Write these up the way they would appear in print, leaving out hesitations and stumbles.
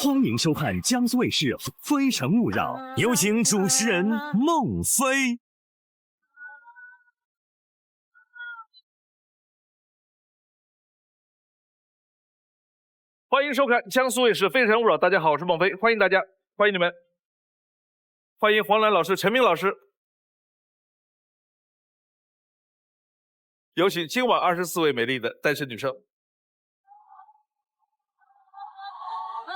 欢迎收看江苏卫视《非诚勿扰》，有请主持人孟非。欢迎收看江苏卫视《非诚勿扰》，大家好，我是孟非，欢迎大家，欢迎你们，欢迎黄澜老师、陈明老师，有请今晚24位美丽的单身女生。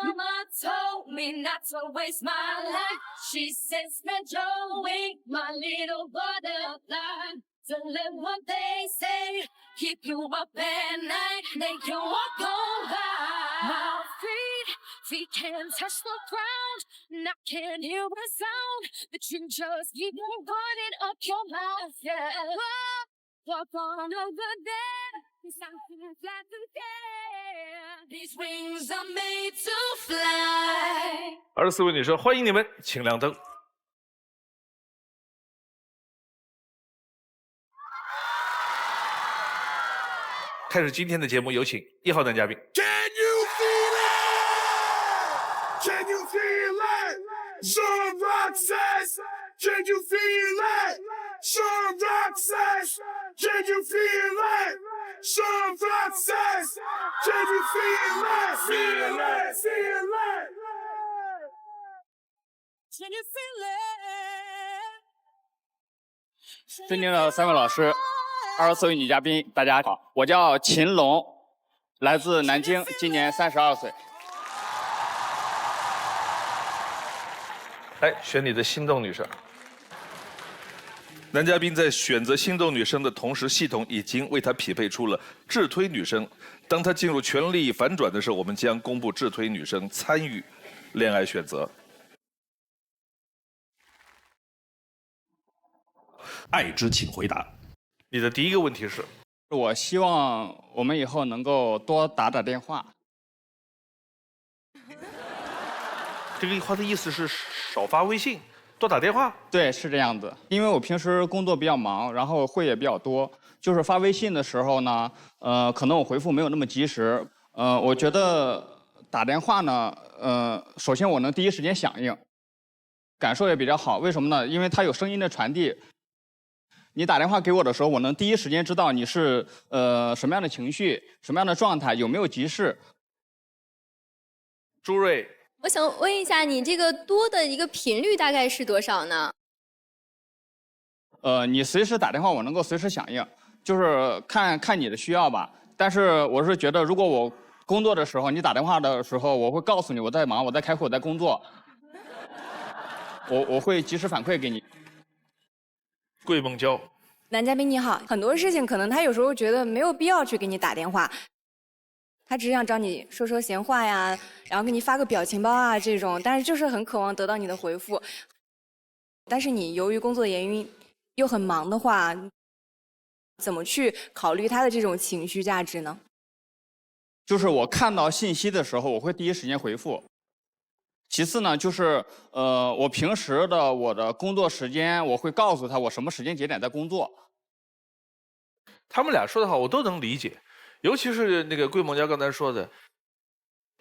Mama told me not to waste my life. She said, spread your wing, my little butterfly. Don't let what they say keep you up at night. They can walk on by. My feet can't touch the ground. And I can't hear a sound. But you just keep on running up your mouth. Yeah. Walk on over there. Something flat to there. These wings are made to fly. 24位女生，欢迎你们，请亮灯。开始今天的节目，有请1号男嘉宾。Can you feel it? Can you feel it? Sean Rock says, can you feel it? Sean Rock says, can you feel it? Sean Rock says, can you feel it? Feel it, feel it. Can you feel it? 尊敬的3位老师，24位女嘉宾，大家好，我叫秦龙，来自南京，今年32岁。来选你的心动女生。男嘉宾在选择心动女生的同时，系统已经为他匹配出了智推女生。当他进入权力反转的时候，我们将公布智推女生参与恋爱选择。爱之请回答。你的第一个问题是？我希望我们以后能够多打打电话。这个话的意思是少发微信，多打电话？对，是这样子。因为我平时工作比较忙，然后会也比较多，就是发微信的时候呢，可能我回复没有那么及时。我觉得打电话呢，首先我能第一时间响应，感受也比较好。为什么呢？因为它有声音的传递。你打电话给我的时候，我能第一时间知道你是什么样的情绪、什么样的状态，有没有急事。朱瑞，我想问一下，你这个多的一个频率大概是多少呢？你随时打电话，我能够随时响应，就是看你的需要吧。但是我是觉得，如果我工作的时候，你打电话的时候，我会告诉你我在忙，我在开会，我在工作，我会及时反馈给你。桂梦娇，男嘉宾你好，很多事情可能他有时候觉得没有必要去给你打电话，他只是想找你说说闲话呀，然后给你发个表情包啊这种，但是就是很渴望得到你的回复。但是你由于工作原因又很忙的话，怎么去考虑他的这种情绪价值呢？就是我看到信息的时候，我会第一时间回复。其次呢，就是我平时的我的工作时间，我会告诉他我什么时间节点在工作。他们俩说的话我都能理解，尤其是那个桂梦娇刚才说的，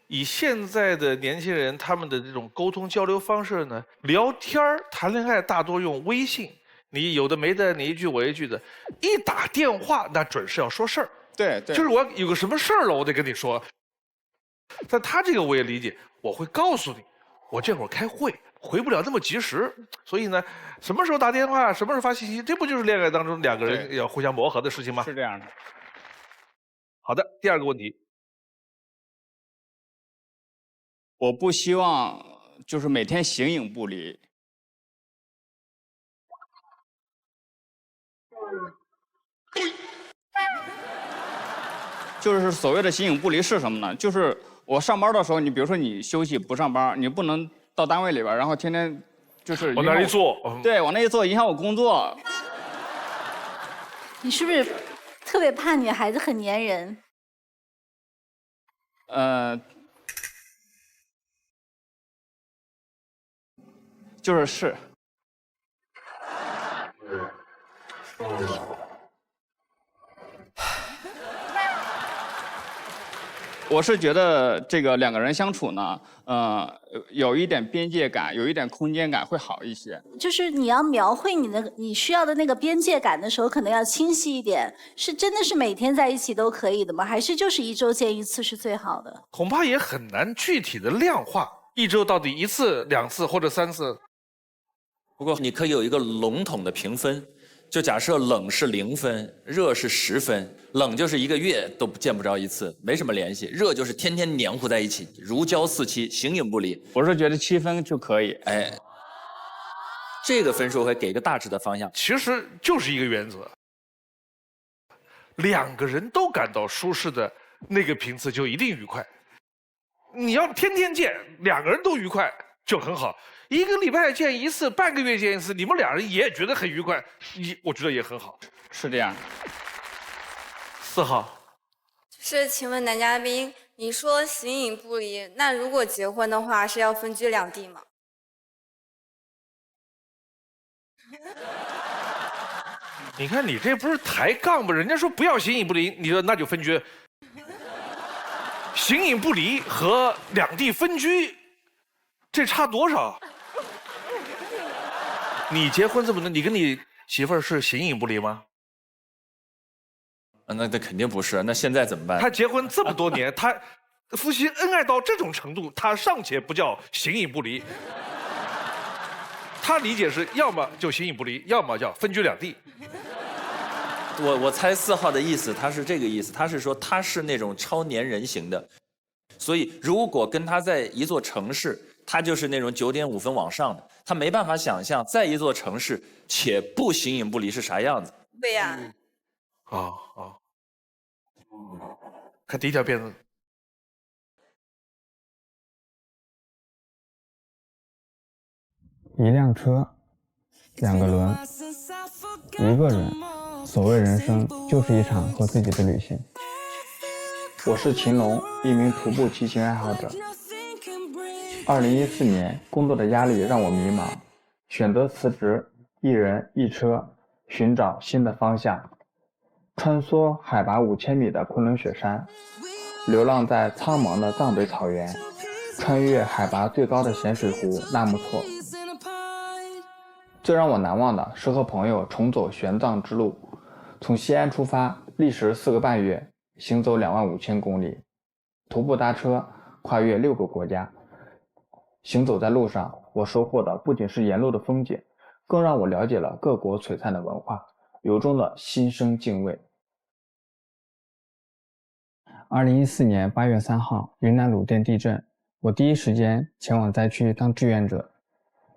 以现在的年轻人他们的这种沟通交流方式呢，聊天谈恋爱大多用微信，你有的没的，你一句我一句的，一打电话那准是要说事儿。对，就是我有个什么事儿了，我得跟你说。但他这个我也理解，我会告诉你。我这会儿开会，回不了那么及时，所以呢，什么时候打电话，什么时候发信息，这不就是恋爱当中两个人要互相磨合的事情吗？是这样的。好的，第二个问题，我不希望就是每天形影不离。就是所谓的形影不离是什么呢？就是我上班的时候，你比如说你休息不上班，你不能到单位里边，然后天天就是往那一坐，对，往那一坐影响我工作。你是不是特别怕女孩子很粘人？就是我是觉得这个两个人相处呢，有一点边界感，有一点空间感会好一些。就是你要描绘你需要的那个边界感的时候，可能要清晰一点。是真的是每天在一起都可以的吗？还是就是1周见1次是最好的？恐怕也很难具体的量化，1周到底1次、2次或者3次。不过你可以有一个笼统的评分。就假设冷是0分，热是10分，冷就是1个月都见不着1次，没什么联系；热就是天天黏糊在一起，如胶似漆，形影不离。我是觉得7分就可以。哎，这个分数会给一个大致的方向。其实就是一个原则，2个人都感到舒适的那个频次就一定愉快。你要天天见，2个人都愉快就很好。1个礼拜见1次，半个月见1次，你们2人也觉得很愉快，我觉得也很好。是这样。4号，是，请问男嘉宾，你说形影不离，那如果结婚的话是要分居2地吗？你看你这不是抬杠吗？人家说不要形影不离，你说那就分居。形影不离和2地分居，这差多少？你结婚这么多，你跟你媳妇儿是形影不离吗？那肯定不是。那现在怎么办？他结婚这么多年，他夫妻恩爱到这种程度，他尚且不叫形影不离。他理解是要么就形影不离，要么叫分居2地。我猜4号的意思，他是这个意思，他是说他是那种超粘人型的，所以如果跟他在一座城市，他就是那种9点5分往上的，他没办法想象在一座城市且不形影不离是啥样子。对呀。看第一条辫子。一辆车，2个轮，1个人。所谓人生，就是一场和自己的旅行。我是秦龙，一名徒步骑行爱好者。2014年，工作的压力让我迷茫，选择辞职，一人一车，寻找新的方向。穿梭海拔5000米的昆仑雪山，流浪在苍茫的藏北草原，穿越海拔最高的咸水湖纳木错。最让我难忘的是和朋友重走玄奘之路，从西安出发，历时4个半月，行走25000公里，徒步搭车跨越6个国家。行走在路上，我收获的不仅是沿路的风景，更让我了解了各国璀璨的文化，由衷的心生敬畏。2014年8月3号，云南鲁甸地震，我第一时间前往灾区当志愿者，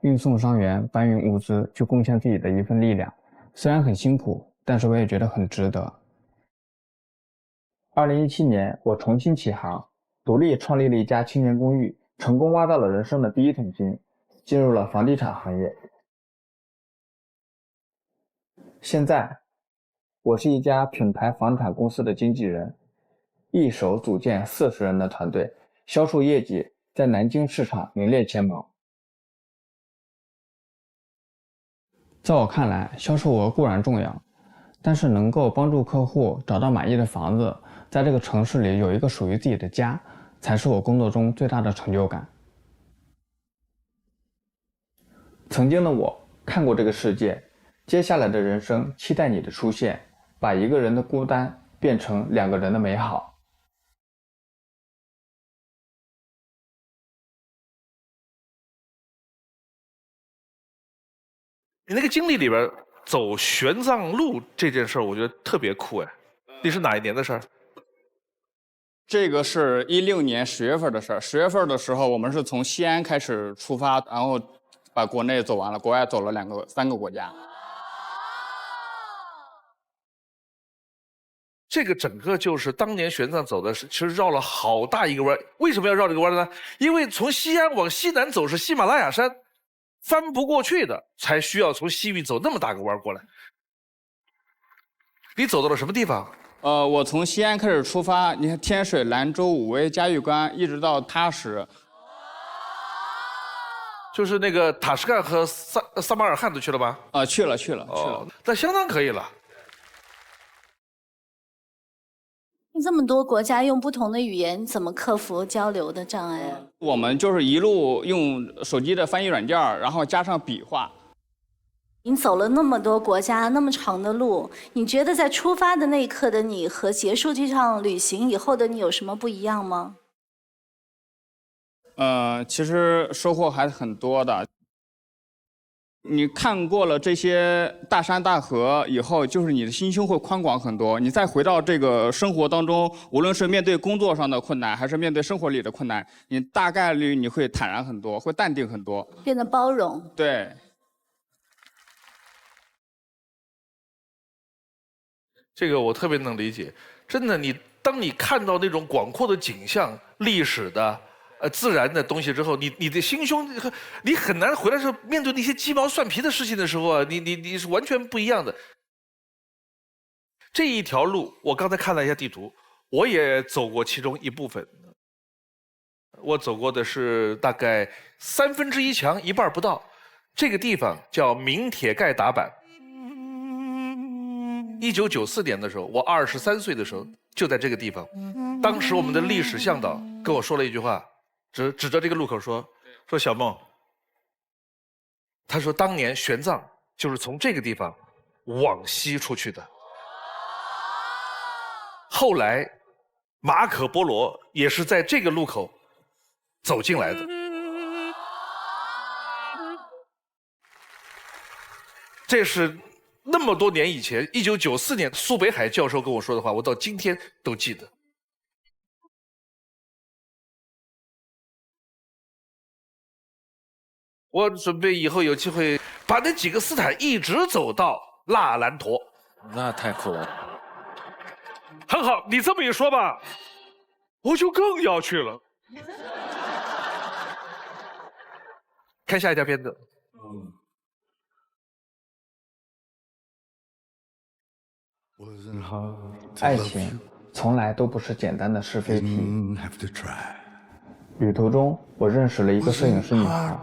运送伤员，搬运物资，去贡献自己的一份力量。虽然很辛苦，但是我也觉得很值得。2017年，我重新起航，独立创立了一家青年公寓，成功挖到了人生的第一桶金，进入了房地产行业。现在，我是一家品牌房产公司的经纪人，一手组建40人的团队，销售业绩在南京市场名列前茅。在我看来，销售额固然重要，但是能够帮助客户找到满意的房子，在这个城市里有一个属于自己的家，才是我工作中最大的成就感。曾经的我看过这个世界，接下来的人生期待你的出现，把一个人的孤单变成2个人的美好。你那个经历里边走玄奘路这件事儿，我觉得特别酷哎。你是哪一年的事儿？这个是16年10月份的事儿。10月份的时候，我们是从西安开始出发，然后把国内走完了，国外走了3个国家。这个整个就是当年玄奘走的是，其实绕了好大一个弯。为什么要绕这个弯呢？因为从西安往西南走是喜马拉雅山，翻不过去的，才需要从西域走那么大个弯过来。你走到了什么地方？我从西安开始出发，你看天水、兰州、武威、嘉峪关，一直到喀什。就是那个塔什干和撒马尔罕都去了吧？去了。那相当可以了。这么多国家用不同的语言，怎么克服交流的障碍啊？我们就是一路用手机的翻译软件，然后加上笔画。你走了那么多国家，那么长的路，你觉得在出发的那一刻的你和结束这趟旅行以后的你有什么不一样吗？其实收获还是很多的。你看过了这些大山大河以后，就是你的心胸会宽广很多。你再回到这个生活当中，无论是面对工作上的困难，还是面对生活里的困难，你大概率你会坦然很多，会淡定很多，变得包容。对。这个我特别能理解，真的，当你看到那种广阔的景象、历史的、自然的东西之后，你的心胸，你很难回来时候面对那些鸡毛蒜皮的事情的时候啊，你是完全不一样的。这一条路，我刚才看了一下地图，我也走过其中一部分。我走过的是大概1/3强，1半不到。这个地方叫明铁盖达坂。1994年的时候，我23岁的时候，就在这个地方。当时我们的历史向导跟我说了一句话，指着这个路口说小孟，他说当年玄奘就是从这个地方往西出去的。后来马可波罗也是在这个路口走进来的。这是那么多年以前，1994年苏北海教授跟我说的话，我到今天都记得。我准备以后有机会把那几个斯坦一直走到腊兰陀。那太酷了。很好，你这么一说吧，我就更要去了。看下一条片子。爱情从来都不是简单的是非题。旅途中，我认识了一个摄影师女孩，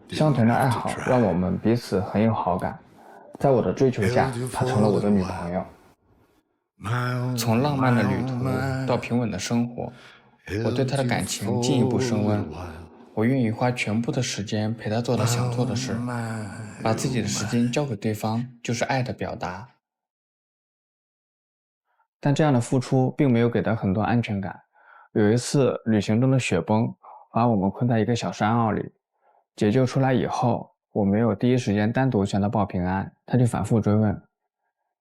相同的爱好让我们彼此很有好感。在我的追求下，她成了我的女朋友。从浪漫的旅途到平稳的生活，我对她的感情进一步升温。我愿意花全部的时间陪她做她想做的事，把自己的时间交给对方，就是爱的表达。但这样的付出并没有给她很多安全感。有一次旅行中的雪崩把我们困在一个小山坳里，解救出来以后，我没有第一时间单独向她报平安，她就反复追问：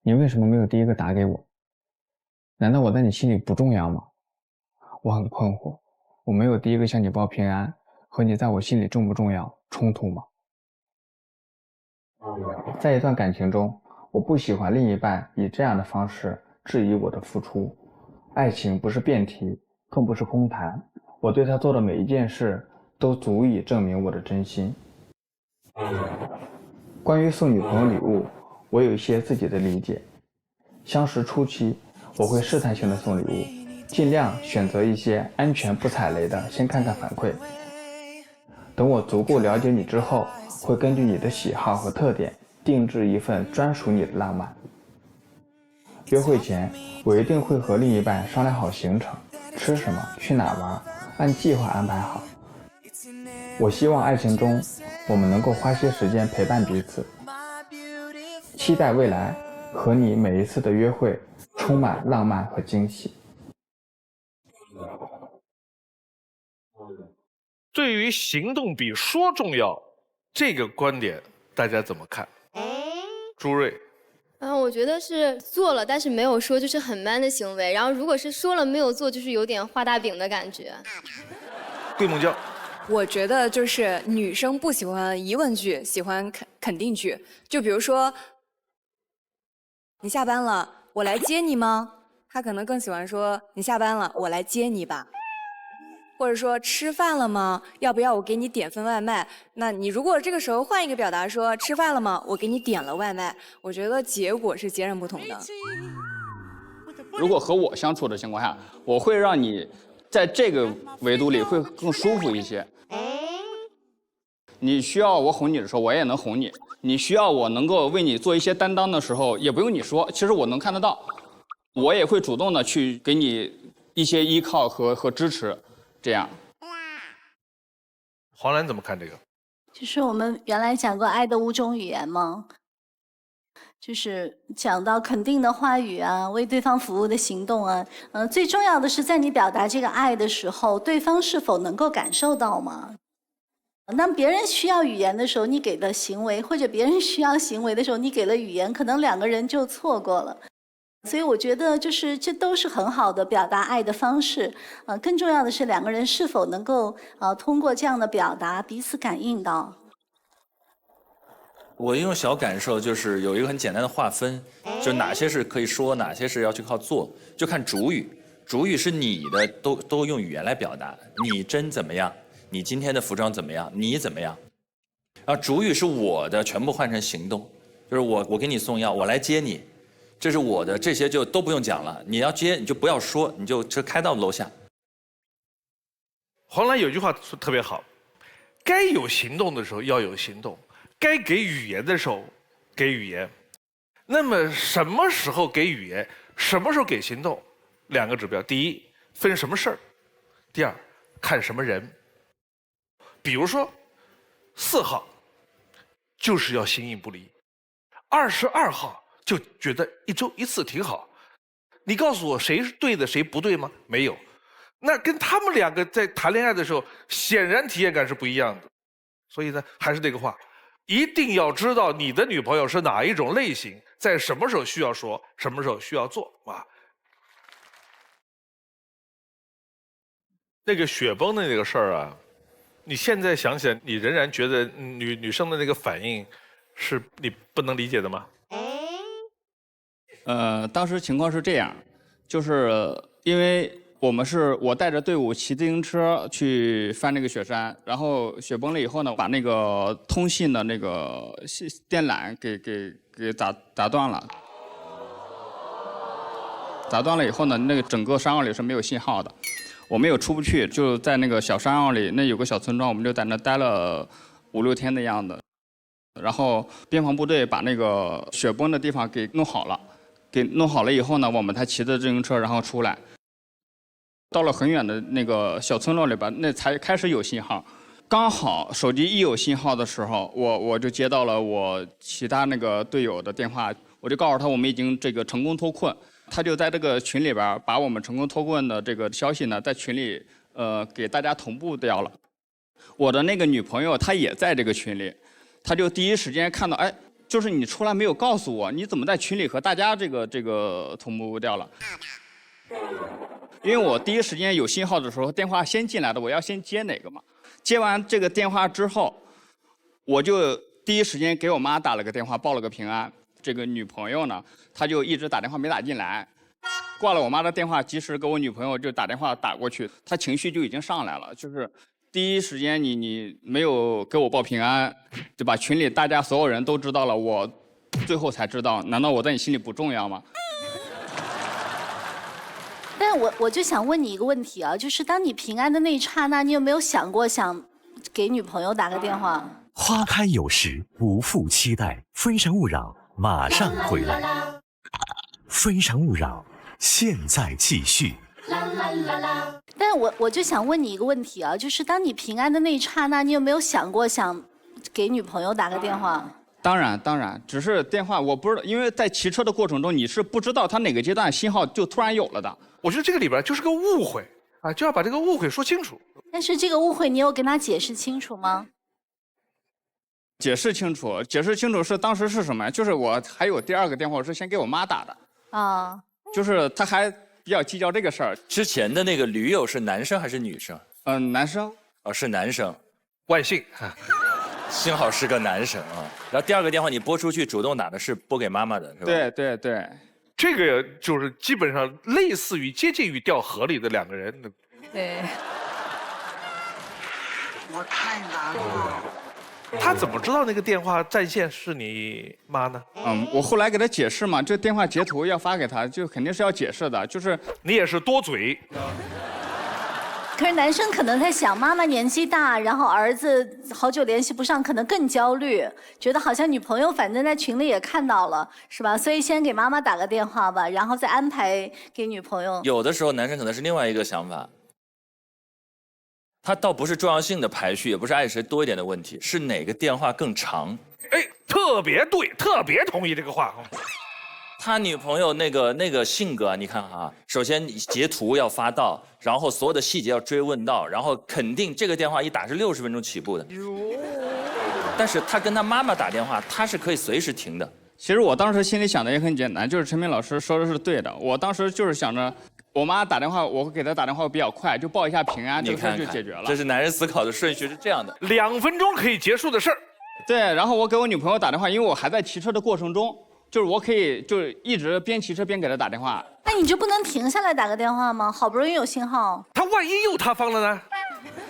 你为什么没有第一个打给我？难道我在你心里不重要吗？我很困惑，我没有第一个向你报平安，和你在我心里重不重要冲突吗？在一段感情中，我不喜欢另一半以这样的方式质疑我的付出。爱情不是辩题，更不是空谈，我对他做的每一件事都足以证明我的真心。关于送女朋友礼物，我有一些自己的理解。相识初期，我会试探性的送礼物，尽量选择一些安全不踩雷的，先看看反馈。等我足够了解你之后，会根据你的喜好和特点定制一份专属你的浪漫。约会前，我一定会和另一半商量好行程，吃什么，去哪玩，按计划安排好。我希望爱情中，我们能够花些时间陪伴彼此。期待未来和你每一次的约会充满浪漫和惊喜。对于行动比说重要这个观点，大家怎么看？朱瑞。我觉得是做了，但是没有说，就是很 man 的行为。然后如果是说了没有做，就是有点画大饼的感觉。桂梦娇。我觉得就是女生不喜欢疑问句，喜欢肯定句。就比如说，你下班了，我来接你吗？她可能更喜欢说你下班了，我来接你吧。或者说吃饭了吗？要不要我给你点份外卖？那你如果这个时候换一个表达说吃饭了吗？我给你点了外卖，我觉得结果是截然不同的。如果和我相处的情况下，我会让你在这个维度里会更舒服一些。你需要我哄你的时候，我也能哄你；你需要我能够为你做一些担当的时候，也不用你说，其实我能看得到。我也会主动的去给你一些依靠和支持，这样。黄澜怎么看这个？就是我们原来讲过爱的5种语言嘛，就是讲到肯定的话语啊，为对方服务的行动啊，最重要的是在你表达这个爱的时候，对方是否能够感受到嘛？当别人需要语言的时候，你给的行为，或者别人需要行为的时候，你给了语言，可能2个人就错过了。所以我觉得就是这都是很好的表达爱的方式，更重要的是2个人是否能够通过这样的表达彼此感应到。我一种小感受就是有一个很简单的划分，就哪些是可以说，哪些是要去靠做，就看主语。主语是你的，都用语言来表达，你真怎么样？你今天的服装怎么样？你怎么样？然后主语是我的，全部换成行动，就是我给你送药，我来接你。这是我的，这些就都不用讲了。你要接，你就不要说，你就车开到楼下。黄澜有句话说特别好，该有行动的时候要有行动，该给语言的时候给语言。那么什么时候给语言，什么时候给行动？2个指标：第一，分什么事儿；第二，看什么人。比如说4号就是要形影不离，22号就觉得1周1次挺好。你告诉我谁是对的，谁不对吗？没有。那跟他们2个在谈恋爱的时候，显然体验感是不一样的。所以呢，还是那个话，一定要知道你的女朋友是哪一种类型，在什么时候需要说，什么时候需要做啊。那个雪崩的那个事儿啊，你现在想起来，你仍然觉得女生的那个反应是你不能理解的吗？当时情况是这样，就是因为我带着队伍骑自行车去翻那个雪山，然后雪崩了以后呢，把那个通信的那个电缆给打断了。打断了以后呢，那个整个山坳里是没有信号的，我们也出不去，就在那个小山坳里，那有个小村庄，我们就在那待了5、6天的样子。然后边防部队把那个雪崩的地方给弄好了。给弄好了以后呢，我们才骑着自行车然后出来，到了很远的那个小村落里边，那才开始有信号。刚好手机一有信号的时候，我就接到了我其他那个队友的电话，我就告诉他我们已经这个成功脱困，他就在这个群里边把我们成功脱困的这个消息呢，在群里给大家同步掉了。我的那个女朋友她也在这个群里，她就第一时间看到，哎。就是你出来没有告诉我，你怎么在群里和大家这个同步掉了？因为我第一时间有信号的时候，电话先进来的，我要先接哪个嘛？接完这个电话之后，我就第一时间给我妈打了个电话，报了个平安。这个女朋友呢，她就一直打电话没打进来，挂了我妈的电话，及时给我女朋友就打电话打过去，她情绪就已经上来了，就是。第一时间你没有给我报平安，对吧？群里大家所有人都知道了，我最后才知道，难道我在你心里不重要吗？但我就想问你一个问题啊，就是当你平安的那一刹那，你有没有想过想给女朋友打个电话？花开有时，不负期待。非诚勿扰，马上回来。非诚勿扰，现在继续。但我就想问你一个问题啊，就是当你平安的那一刹那，你有没有想过想给女朋友打个电话？当然，只是电话我不知道，因为在骑车的过程中，你是不知道他哪个阶段信号就突然有了的。我觉得这个里边就是个误会啊，就要把这个误会说清楚。但是这个误会你有跟他解释清楚吗？解释清楚是当时是什么？就是我还有第2个电话，我是先给我妈打的。啊。就是他还比较计较这个事儿。之前的那个驴友是男生还是女生？男生。哦，是男生，万幸，幸好是个男生啊。然后第2个电话你拨出去，主动打的是拨给妈妈的，是吧？对。这个就是基本上类似于接近于掉河里的2个人。对。我太难了。他怎么知道那个电话占线是你妈呢？我后来给他解释嘛，这电话截图要发给他，就肯定是要解释的，就是你也是多嘴。可是男生可能在想，妈妈年纪大，然后儿子好久联系不上，可能更焦虑，觉得好像女朋友反正在群里也看到了，是吧？所以先给妈妈打个电话吧，然后再安排给女朋友。有的时候男生可能是另外一个想法，他倒不是重要性的排序，也不是爱谁多一点的问题，是哪个电话更长。哎，特别对，特别同意这个话。他女朋友那个性格啊，你看哈，首先截图要发到，然后所有的细节要追问到，然后肯定这个电话一打是60分钟起步的。但是他跟他妈妈打电话，他是可以随时停的。其实我当时心里想的也很简单，就是陈明老师说的是对的。我当时就是想着，我妈打电话，我给她打电话比较快，就报一下平安，这个事儿就解决了。这是男人思考的顺序是这样的，2分钟可以结束的事儿。对，然后我给我女朋友打电话，因为我还在骑车的过程中。就是我可以就是一直边骑车边给他打电话。那你就不能停下来打个电话吗？好不容易有信号。他万一又塌方了呢？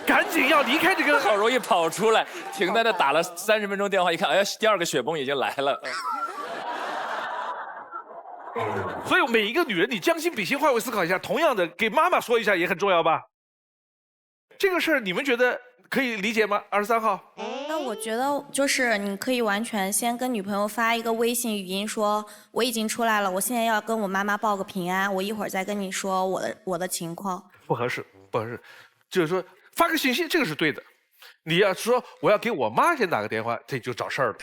赶紧要离开这个。好容易跑出来，停在那打了30分钟电话，一看，哎呀，第2个雪崩已经来了。所以每一个女人，你将心比心，换位思考一下，同样的给妈妈说一下也很重要吧？这个事儿你们觉得可以理解吗？23号。那我觉得就是你可以完全先跟女朋友发一个微信语音说，我已经出来了，我现在要跟我妈妈报个平安，我一会儿再跟你说我的情况。不合适，不合适，就是说发个信息，这个是对的。你要说我要给我妈先打个电话，这就找事儿了。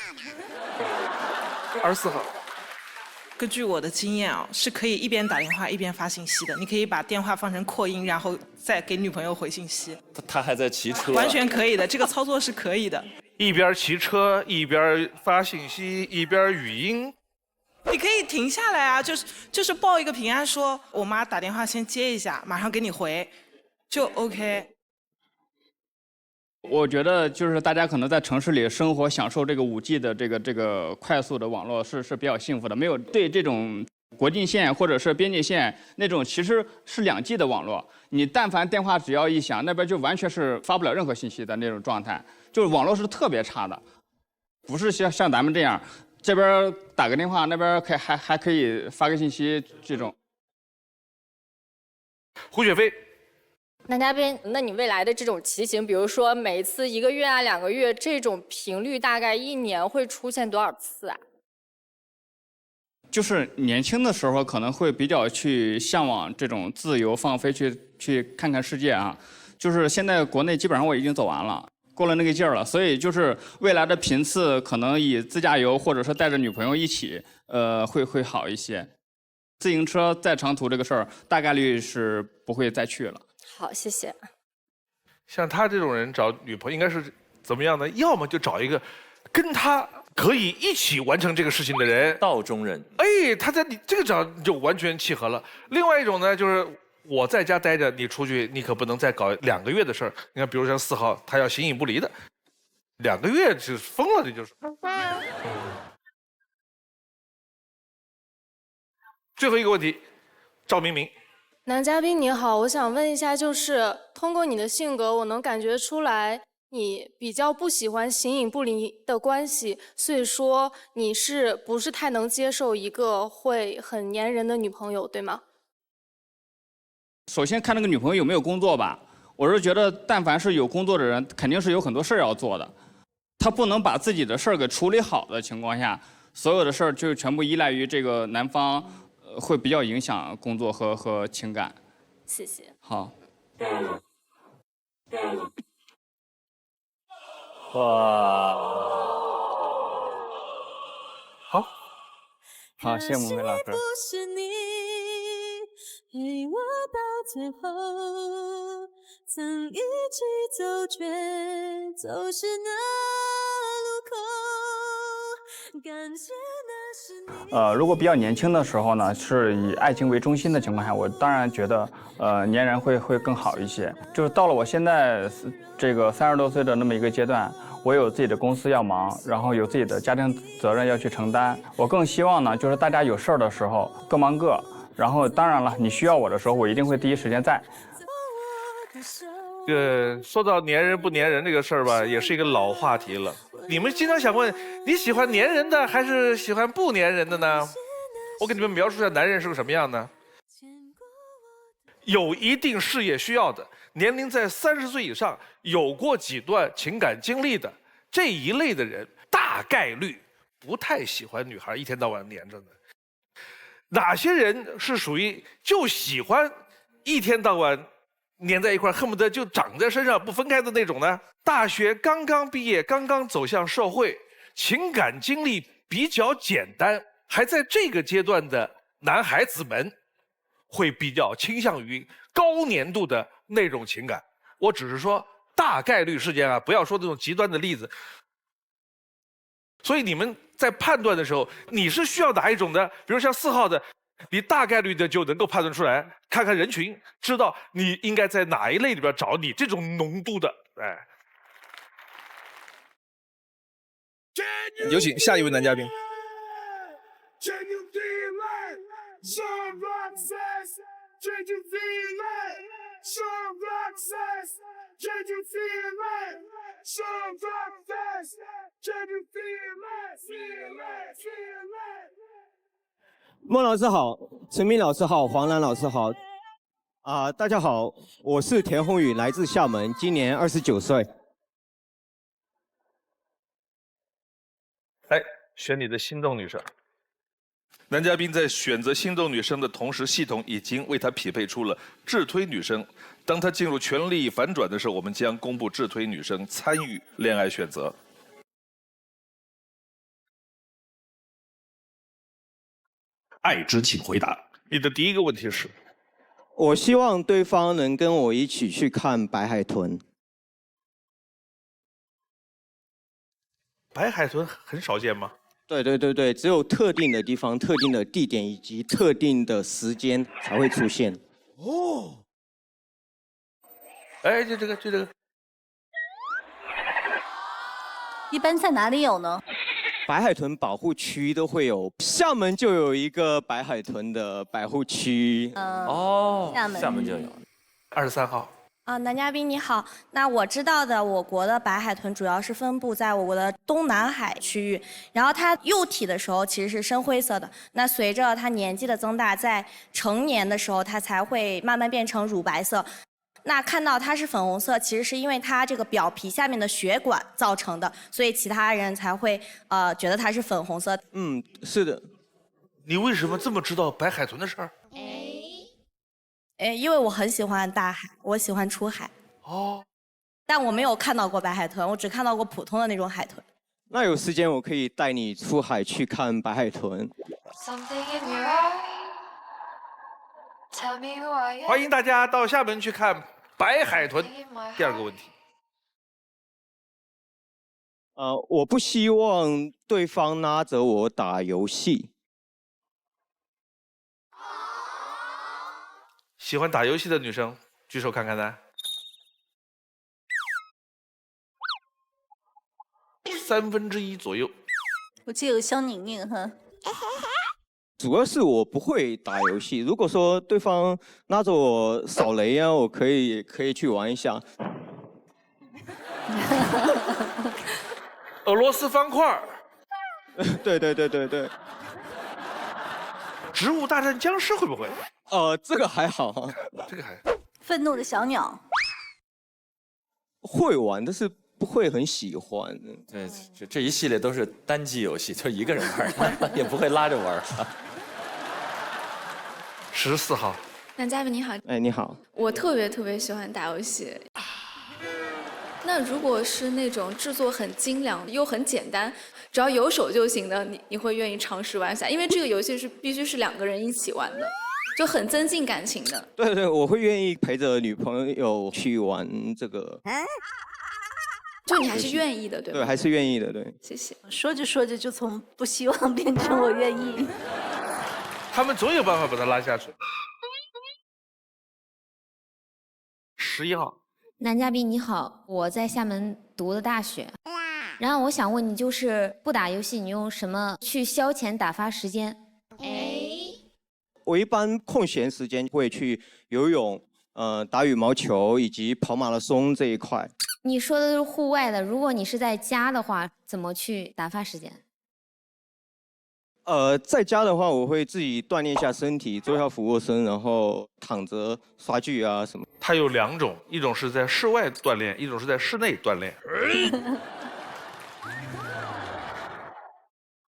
24号。根据我的经验啊，是可以一边打电话一边发信息的。你可以把电话放成扩音，然后再给女朋友回信息。他还在骑车。完全可以的，这个操作是可以的。一边骑车一边发信息，一边语音。你可以停下来啊，就是报一个平安，说我妈打电话先接一下，马上给你回，就 OK。我觉得就是大家可能在城市里生活，享受这个5G 的这个快速的网络是比较幸福的，没有对这种国境线或者是边界线那种其实是2G 的网络，你但凡电话只要一响，那边就完全是发不了任何信息的那种状态，就是网络是特别差的，不是像咱们这样，这边打个电话，那边还可以发个信息这种。胡雪飞。男嘉宾，那你未来的这种骑行，比如说每次1个月啊、2个月，这种频率大概1年会出现多少次啊？就是年轻的时候可能会比较去向往这种自由放飞，去看看世界啊。就是现在国内基本上我已经走完了，过了那个劲儿了，所以就是未来的频次可能以自驾游或者是带着女朋友一起，会好一些。自行车再长途这个事儿，大概率是不会再去了。好，谢谢。像他这种人找女朋友应该是怎么样呢？要么就找一个跟他可以一起完成这个事情的人，道中人。哎，他在你这个找就完全契合了。另外一种呢，就是我在家待着，你出去，你可不能再搞2个月的事儿。你看，比如像4号，他要形影不离的，2个月就疯了，这就是。最后一个问题，赵明明。男嘉宾你好，我想问一下，就是通过你的性格，我能感觉出来你比较不喜欢形影不离的关系，所以说你是不是太能接受一个会很粘人的女朋友，对吗？首先看那个女朋友有没有工作吧，我是觉得但凡是有工作的人，肯定是有很多事儿要做的，他不能把自己的事儿给处理好的情况下，所有的事儿就全部依赖于这个男方。会比较影响工作和情感。谢谢。好。哇。好。好，谢谢木梅老师。不是你陪我到最后，曾一起走，却走失那路口。感谢那是你。如果比较年轻的时候呢，是以爱情为中心的情况下，我当然觉得粘人会更好一些。就是到了我现在这个30多岁的那么一个阶段，我有自己的公司要忙，然后有自己的家庭责任要去承担。我更希望呢，就是大家有事儿的时候各忙各，然后当然了，你需要我的时候，我一定会第一时间在。说到粘人不粘人这个事儿吧，也是一个老话题了。你们经常想问，你喜欢粘人的还是喜欢不粘人的呢？我给你们描述一下男人是个什么样呢？有一定事业需要的，年龄在30岁以上，有过几段情感经历的这一类的人，大概率不太喜欢女孩一天到晚黏着的。哪些人是属于就喜欢一天到晚黏在一块，恨不得就长在身上不分开的那种呢？大学刚刚毕业，刚刚走向社会，情感经历比较简单，还在这个阶段的男孩子们，会比较倾向于高粘度的那种情感。我只是说大概率事件啊，不要说那种极端的例子。所以你们在判断的时候，你是需要哪一种的？比如像4号的，你大概率的就能够判断出来，看看人群，知道你应该在哪一类里边找你这种浓度的。哎，有请下一位男嘉宾。 Can you feel it? Sean Roxas. Can you feel it? Sean Roxas. Can you feel it? Sean Roxas. Can you feel it? Feel it, feel it. 孟老师好，陈明老师好，黄澜老师好。大家好，我是田宏宇，来自厦门，今年29岁。哎，选你的心动女生。男嘉宾在选择心动女生的同时，系统已经为他匹配出了智推女生。当他进入权力反转的时候，我们将公布智推女生参与恋爱选择。爱之，请回答。你的第一个问题是？我希望对方能跟我一起去看白海豚。白海豚很少见吗？对对对对，只有特定的地方、特定的地点以及特定的时间才会出现。哦。哎，就这个。一般在哪里有呢？白海豚保护区都会有，厦门就有一个白海豚的保护区。哦，厦门就有。23号。男嘉宾你好，那我知道的，我国的白海豚主要是分布在我国的东南海区域，然后它幼体的时候其实是深灰色的，那随着它年纪的增大，在成年的时候它才会慢慢变成乳白色。那看到它是粉红色，其实是因为它这个表皮下面的血管造成的，所以其他人才会觉得它是粉红色。嗯，是的。你为什么这么知道白海豚的事儿？因为我很喜欢大海，我喜欢出海。哦。但我没有看到过白海豚，我只看到过普通的那种海豚。那有时间我可以带你出海去看白海豚。欢迎大家到厦门去看白海豚。第二个问题。我不希望对方拉着我打游戏。喜欢打游戏的女生举手看看呢？1/3左右。我记得有香宁宁哈。主要是我不会打游戏，如果说对方拉着我扫雷啊，我可以去玩一下。俄罗斯方块。对对对对对。植物大战僵尸会不会？这个还好，这个还。愤怒的小鸟。会玩，但是不会很喜欢。对，这一系列都是单机游戏，就一个人玩，也不会拉着玩。14号。男嘉宾你好。哎，你好。我特别喜欢打游戏。那如果是那种制作很精良又很简单，只要有手就行的，你会愿意尝试玩一下？因为这个游戏是必须是2个人一起玩的，就很增进感情的。对对，我会愿意陪着女朋友去玩这个。就你还是愿意的，对吧？对，还是愿意的，对。谢谢。说着说着就从不希望变成我愿意。他们总有办法把他拉下去。11号。男嘉宾你好，我在厦门读的大学，然后我想问你，就是不打游戏，你用什么去消遣打发时间？我一般空闲时间会去游泳、打羽毛球以及跑马拉松这一块。你说的是户外的，如果你是在家的话，怎么去打发时间？在家的话，我会自己锻炼一下身体，做一下俯卧撑，然后躺着刷剧啊什么。它有2种，一种是在室外锻炼，一种是在室内锻炼。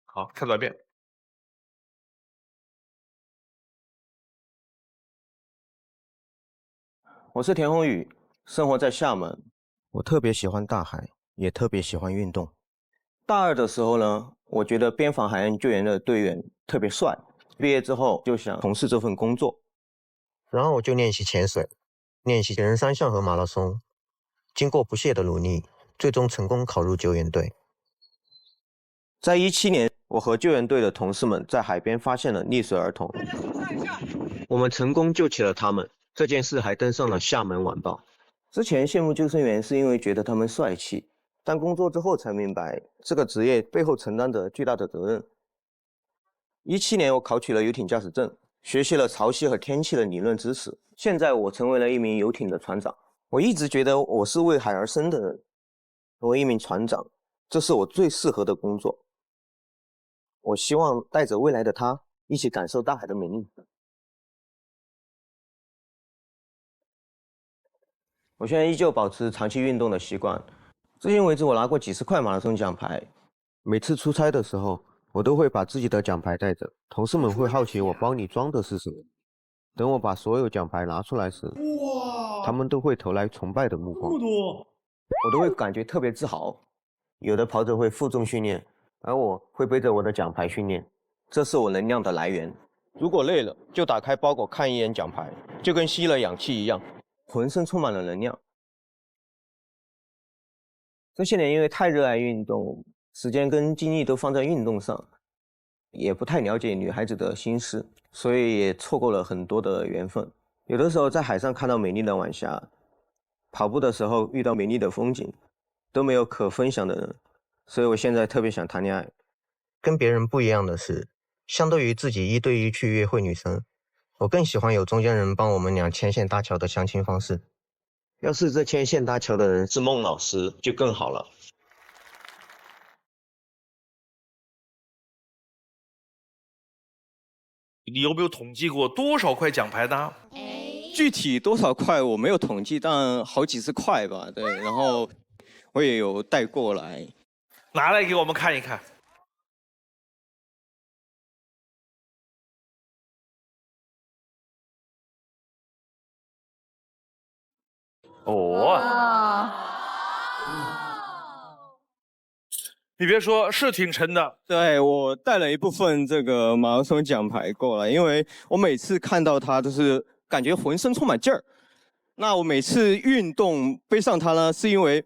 好，看短片。我是田宏宇，生活在厦门。我特别喜欢大海，也特别喜欢运动。大2的时候呢，我觉得边防海岸救援的队员特别帅，毕业之后就想从事这份工作，然后我就练习潜水，练习铁人3项和马拉松。经过不懈的努力，最终成功考入救援队。在17年，我和救援队的同事们在海边发现了溺水儿童，我们成功救起了他们。这件事还登上了厦门晚报。之前羡慕救生员是因为觉得他们帅气，但工作之后才明白这个职业背后承担着巨大的责任。17年我考取了游艇驾驶证，学习了潮汐和天气的理论知识。现在我成为了一名游艇的船长。我一直觉得我是为海而生的人，作为一名船长，这是我最适合的工作。我希望带着未来的他一起感受大海的美丽。我现在依旧保持长期运动的习惯，至今为止我拿过几十块马拉松奖牌。每次出差的时候，我都会把自己的奖牌带着，同事们会好奇我包里装的是什么。等我把所有奖牌拿出来时，他们都会投来崇拜的目光，我都会感觉特别自豪。有的跑者会负重训练，而我会背着我的奖牌训练，这是我能量的来源。如果累了，就打开包裹看一眼奖牌，就跟吸了氧气一样，浑身充满了能量。这些年因为太热爱运动，时间跟精力都放在运动上，也不太了解女孩子的心思，所以也错过了很多的缘分。有的时候在海上看到美丽的晚霞，跑步的时候遇到美丽的风景，都没有可分享的人，所以我现在特别想谈恋爱。跟别人不一样的是，相对于自己1对1去约会女生，我更喜欢有中间人帮我们俩牵线搭桥的相亲方式。要是这牵线搭桥的人是孟老师，就更好了。你有没有统计过多少块奖牌呢？具体多少块我没有统计，但好几十块吧。对，然后我也有带过来，拿来给我们看一看。哦，你别说，是挺沉的。对，我带了一部分这个马拉松奖牌过来，因为我每次看到它都是感觉浑身充满劲儿。那我每次运动背上它呢，是因为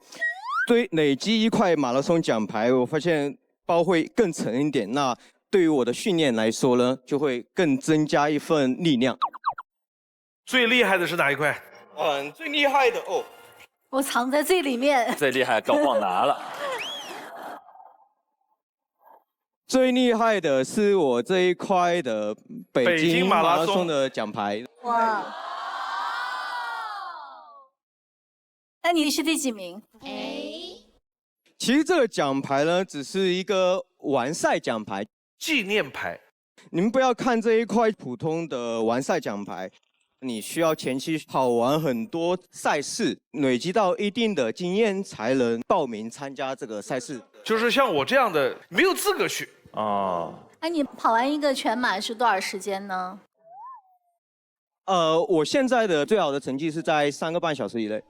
累积1块马拉松奖牌，我发现包会更沉一点。那对于我的训练来说呢，就会更增加一份力量。最厉害的是哪一块？最厉害的哦，我藏在这里面。最厉害，搞忘拿了。最厉害的是我这一块的北京马拉松的奖牌。哇！那你是第几名？其实这个奖牌呢，只是一个完赛奖牌、纪念牌。你们不要看这一块普通的完赛奖牌，你需要前期跑完很多赛事，累积到一定的经验，才能报名参加这个赛事。就是像我这样的没有资格去。哦。那你跑完一个全马是多少时间呢？我现在的最好的成绩是在3个半小时以内。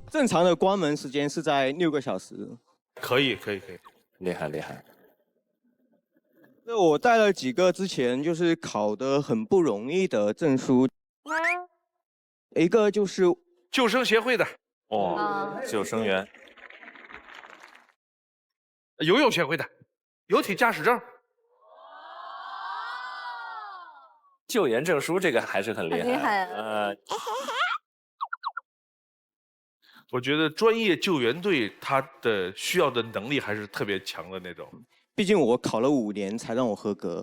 正常的关门时间是在6个小时。可以，厉害厉害。那我带了几个之前就是考得很不容易的证书，一个就是救生协会的。哦，救生员。游泳协会的，游艇驾驶证。救援证书这个还是很厉害。很厉害。我觉得专业救援队他的需要的能力还是特别强的那种。毕竟我考了5年才让我合格。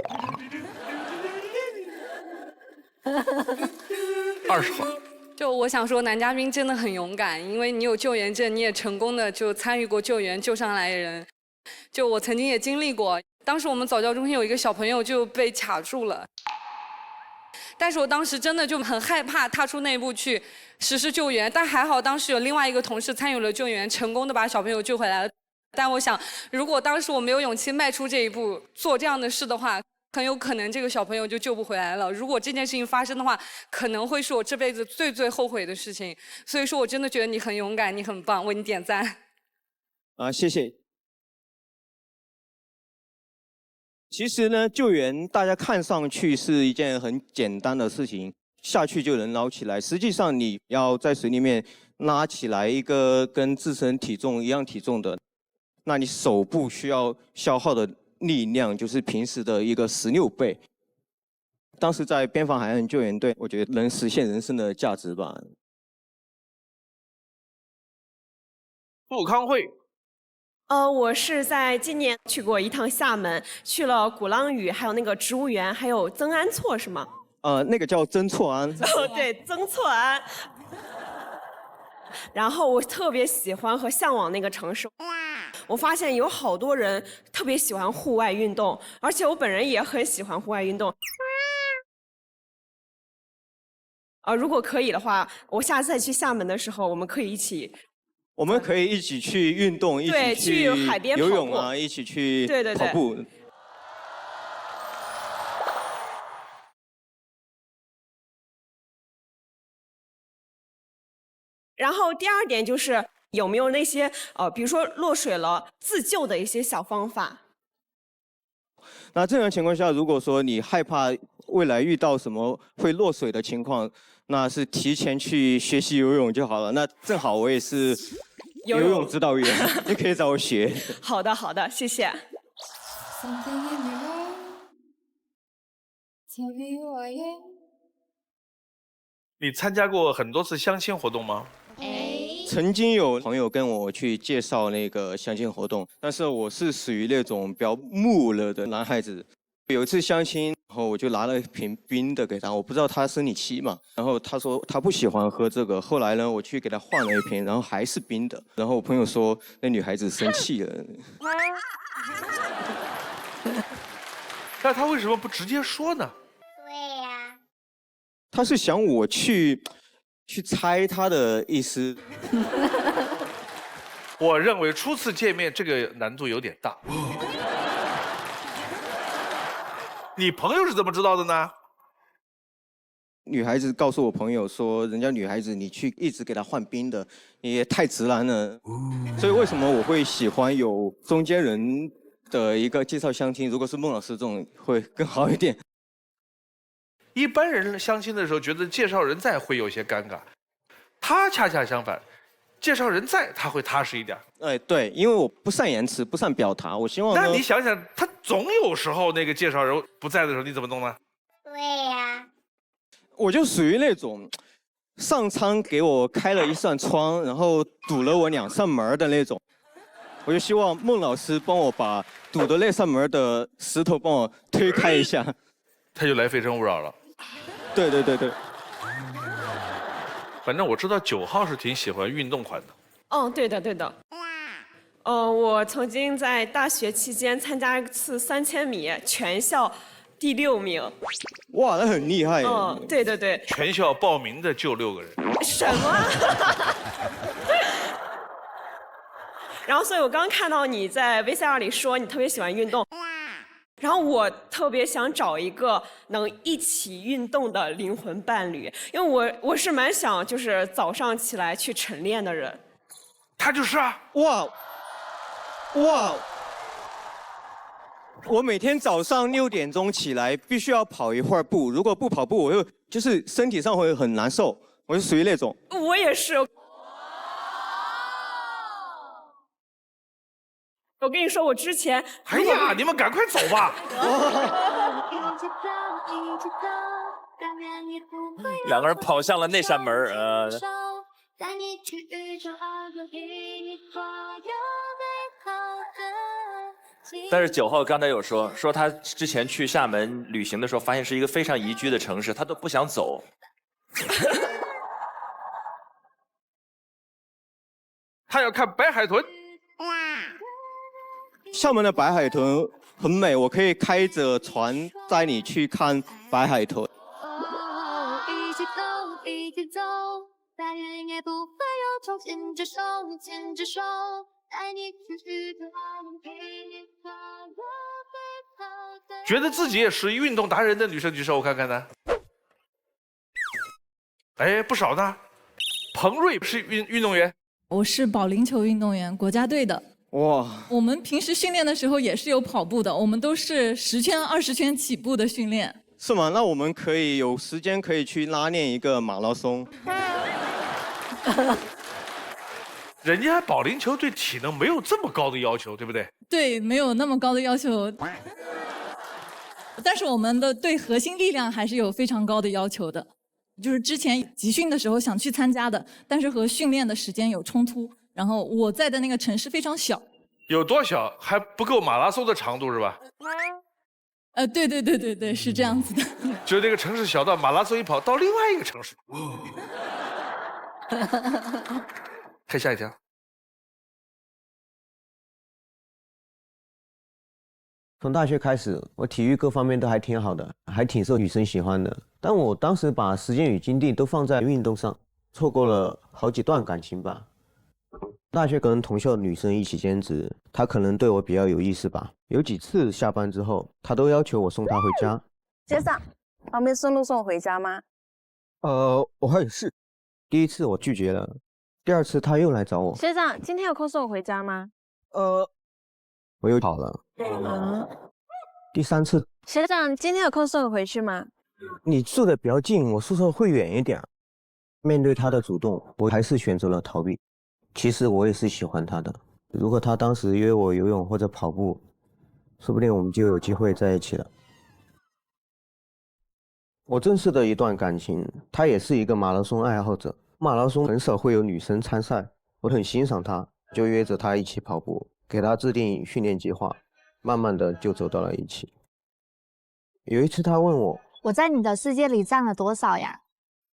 20号。就我想说，男嘉宾真的很勇敢，因为你有救援证，你也成功的就参与过救援，救上来人。就我曾经也经历过，当时我们早教中心有一个小朋友就被卡住了，但是我当时真的就很害怕踏出那一步去实施救援，但还好当时有另外一个同事参与了救援，成功的把小朋友救回来了。但我想，如果当时我没有勇气迈出这一步，做这样的事的话，很有可能这个小朋友就救不回来了。如果这件事情发生的话，可能会是我这辈子最后悔的事情。所以说我真的觉得你很勇敢，你很棒，为你点赞。谢谢。其实呢，救援大家看上去是一件很简单的事情，下去就能捞起来。实际上你要在水里面拉起来一个跟自身体重一样体重的，那你手部需要消耗的力量就是平时的一个16倍。当时在边防海岸救援队，我觉得能实现人生的价值吧。傅康慧。我是在今年去过一趟厦门，去了鼓浪屿，还有那个植物园，还有曾安措是吗？那个叫曾厝垵。哦，对，曾厝垵。然后我特别喜欢和向往那个城市。我发现有好多人特别喜欢户外运动，而且我本人也很喜欢户外运动。如果可以的话，我下次再去厦门的时候，我们可以一起。我们可以一起去运动，一起去海边游泳啊，一起去跑步。然后第二点就是有没有那些比如说落水了自救的一些小方法。那正常情况下，如果说你害怕未来遇到什么会落水的情况，那是提前去学习游泳就好了。那正好我也是游泳指导员，你可以找我学。好的，好的，谢谢。你参加过很多次相亲活动吗？曾经有朋友跟我去介绍那个相亲活动，但是我是属于那种比较木了的男孩子。有一次相亲，然后我就拿了一瓶冰的给他，我不知道他生理期嘛，然后他说他不喜欢喝这个。后来呢，我去给他换了一瓶，然后还是冰的。然后我朋友说那女孩子生气了。那他为什么不直接说呢？对呀。他是想我去猜他的意思。我认为初次见面这个难度有点大。你朋友是怎么知道的呢？女孩子告诉我朋友说，人家女孩子你去一直给她换冰的，你也太直男了。所以为什么我会喜欢有中间人的一个介绍相亲？如果是孟老师这种会更好一点。一般人相亲的时候觉得介绍人在会有些尴尬，他恰恰相反，介绍人在他会踏实一点。对，因为我不善言辞，不善表达，我希望。那你想想，他总有时候那个介绍人不在的时候，你怎么弄呢？对呀。我就属于那种上苍给我开了一扇窗，然后堵了我2扇门的那种。我就希望孟老师帮我把堵的那扇门的石头帮我推开一下。他就来《非诚勿扰》了。对。反正我知道9号是挺喜欢运动款的。对的。我曾经在大学期间参加一次3000米，全校第6名。哇，那很厉害。对。全校报名的就6个人。什么？然后，所以我刚看到你在 VCR 里说你特别喜欢运动。然后我特别想找一个能一起运动的灵魂伴侣，因为我是蛮想就是早上起来去晨练的人。他就是啊！哇！我每天早上6点钟起来，必须要跑一会儿步。如果不跑步，我就是身体上会很难受。我是属于那种。我也是。我跟你说，我之前……哎呀，你们赶快走吧！两个人跑向了那扇门但是9号刚才有说他之前去厦门旅行的时候，发现是一个非常宜居的城市，他都不想走。他要看白海豚。厦门的白海豚很美，我可以开着船带你去看白海豚。一起走，一起走，再远也不会有痛，牵着手，牵着手，带你去世界陪你快乐飞走。觉得自己也是运动达人的女生举手，我看看呢。哎，不少呢。彭瑞是运动员，我是保龄球运动员，国家队的。哇！我们平时训练的时候也是有跑步的，我们都是10圈、20圈起步的训练。是吗？那我们可以有时间可以去拉练一个马拉松。人家保龄球对体能没有这么高的要求，对不对？对，没有那么高的要求，但是我们的对核心力量还是有非常高的要求的。就是之前集训的时候想去参加的，但是和训练的时间有冲突。然后我在的那个城市非常小，有多小？还不够马拉松的长度是吧？对，是这样子的。就那个城市小到马拉松一跑到另外一个城市。看下一条。从大学开始，我体育各方面都还挺好的，还挺受女生喜欢的。但我当时把时间与精力都放在运动上，错过了好几段感情吧。大学跟同校的女生一起兼职，她可能对我比较有意思吧。有几次下班之后，她都要求我送她回家。先生，方便顺路送我回家吗？我还有事。第一次我拒绝了，第二次她又来找我。先生，今天有空送我回家吗？我又跑了。第三次，先生，今天有空送我回去吗？你住的比较近，我宿舍会远一点。面对她的主动，我还是选择了逃避。其实我也是喜欢她的，如果她当时约我游泳或者跑步，说不定我们就有机会在一起了。我正式的一段感情，她也是一个马拉松爱好者，马拉松很少会有女生参赛，我很欣赏她，就约着她一起跑步，给她制定训练计划，慢慢的就走到了一起。有一次她问我在你的世界里占了多少呀？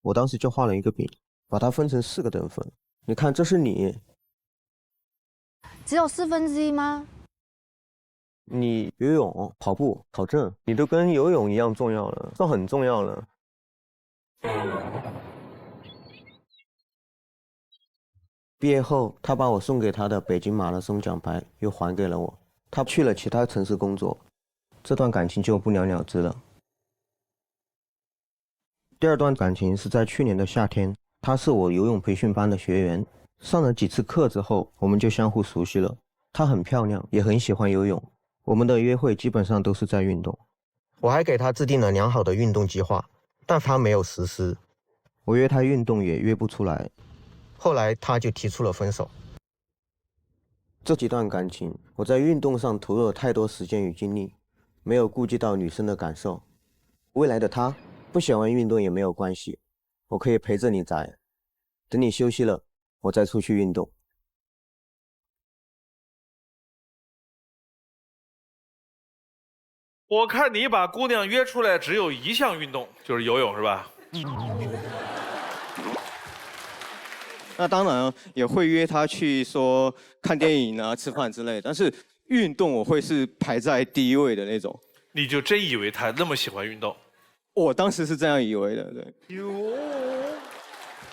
我当时就画了一个饼，把它分成4个等分。你看，这是你，只有1/4吗？你游泳、跑步、考证，你都跟游泳一样重要了，算很重要了。毕业后，他把我送给他的北京马拉松奖牌又还给了我。他去了其他城市工作，这段感情就不了了之了。第二段感情是在去年的夏天，她是我游泳培训班的学员，上了几次课之后，我们就相互熟悉了。她很漂亮，也很喜欢游泳，我们的约会基本上都是在运动。我还给她制定了良好的运动计划，但她没有实施。我约她运动也约不出来，后来她就提出了分手。这几段感情，我在运动上投入了太多时间与精力，没有顾及到女生的感受。未来的她不喜欢运动也没有关系，我可以陪着你宅，等你休息了，我再出去运动。我看你把姑娘约出来只有一项运动，就是游泳，是吧？那当然也会约她去说看电影啊、吃饭之类的，但是运动我会是排在第一位的那种。你就真以为她那么喜欢运动？我当时是这样以为的，对。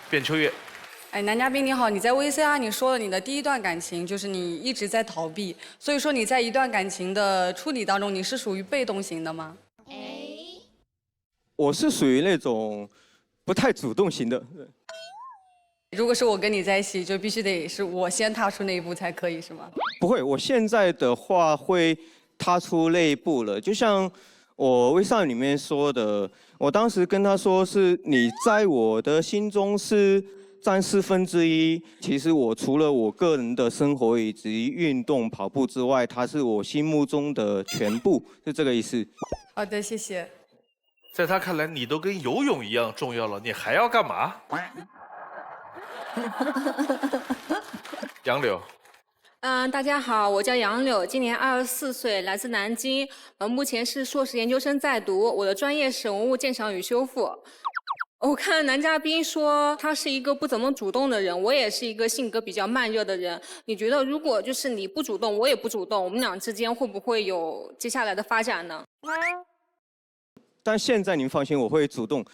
卞秋月，哎，男嘉宾你好，你在 VCR 你说了你的第一段感情就是你一直在逃避，所以说你在一段感情的处理当中，你是属于被动型的吗？我是属于那种不太主动型的。对。如果是我跟你在一起，就必须得是我先踏出那一步才可以，是吗？不会，我现在的话会踏出那一步了，就像我微信里面说的，我当时跟他说是你在我的心中是占1/4。其实我除了我个人的生活以及运动跑步之外，它是我心目中的全部，是这个意思。好的，谢谢。在他看来，你都跟游泳一样重要了，你还要干嘛？杨柳。大家好，我叫杨柳，今年24岁，来自南京。目前是硕士研究生在读，我的专业是文物鉴赏与修复。我看男嘉宾说他是一个不怎么主动的人，我也是一个性格比较慢热的人。你觉得如果就是你不主动，我也不主动，我们俩之间会不会有接下来的发展呢？但现在您放心，我会主动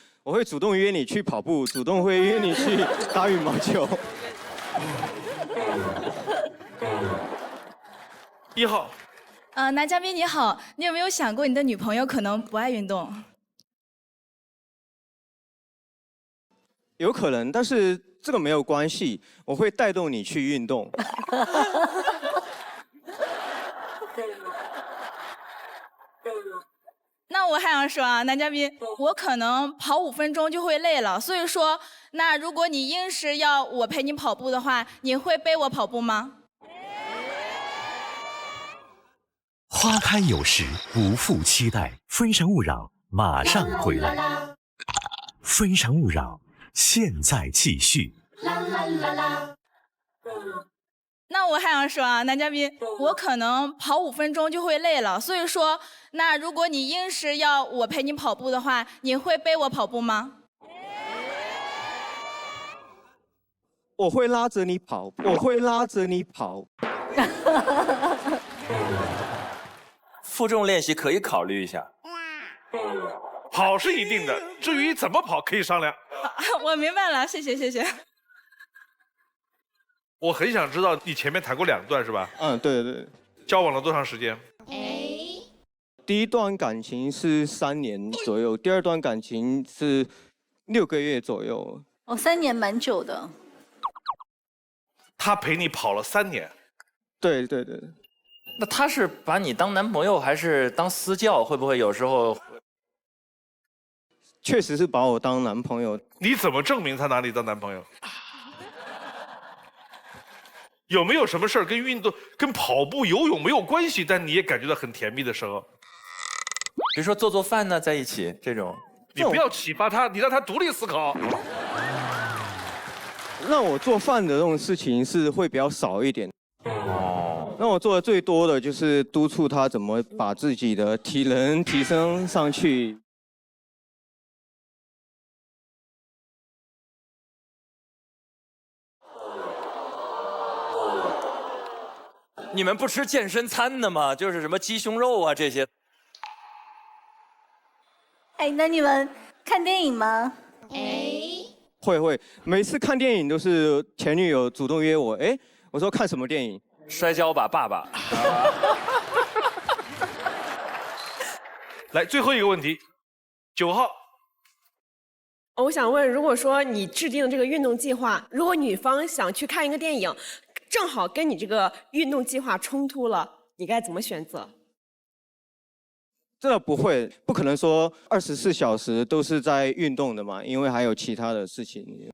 约你去跑步，主动会约你去打羽毛球。1号。男嘉宾你好，你有没有想过你的女朋友可能不爱运动？有可能，但是这个没有关系，我会带动你去运动。那我还想说啊，男嘉宾，我可能跑5分钟就会累了，所以说，那如果你硬是要我陪你跑步的话，你会背我跑步吗？花开有时，不负期待。非诚勿扰，马上回来。非诚勿扰，现在继续。那我还想说啊，男嘉宾，我可能跑5分钟就会累了，所以说，那如果你硬是要我陪你跑步的话，你会背我跑步吗？我会拉着你跑，我会拉着你跑。负重练习可以考虑一下。跑是一定的，至于怎么跑可以商量。我明白了，谢谢谢谢。我很想知道你前面谈过2段是吧？嗯，对对。交往了多长时间？第一段感情是3年左右，第2段感情是6个月左右。哦，3年蛮久的。他陪你跑了3年。对对对。那他是把你当男朋友还是当私教？会不会有时候？确实是把我当男朋友。你怎么证明他拿你当男朋友？有没有什么事儿跟运动、跟跑步、游泳没有关系，但你也感觉到很甜蜜的时候？比如说做饭呢，在一起这种。你不要启发他，你让他独立思考。让我做饭的这种事情是会比较少一点。哦。让我做的最多的就是督促他怎么把自己的体能提升上去。你们不吃健身餐的吗？就是什么鸡胸肉啊这些。哎，那你们看电影吗？会，每次看电影都是前女友主动约我。哎，我说看什么电影？摔跤吧，爸爸。来，最后一个问题，9号。我想问，如果说你制定这个运动计划，如果女方想去看一个电影，正好跟你这个运动计划冲突了，你该怎么选择？这个不会，不可能说24小时都是在运动的嘛，因为还有其他的事情。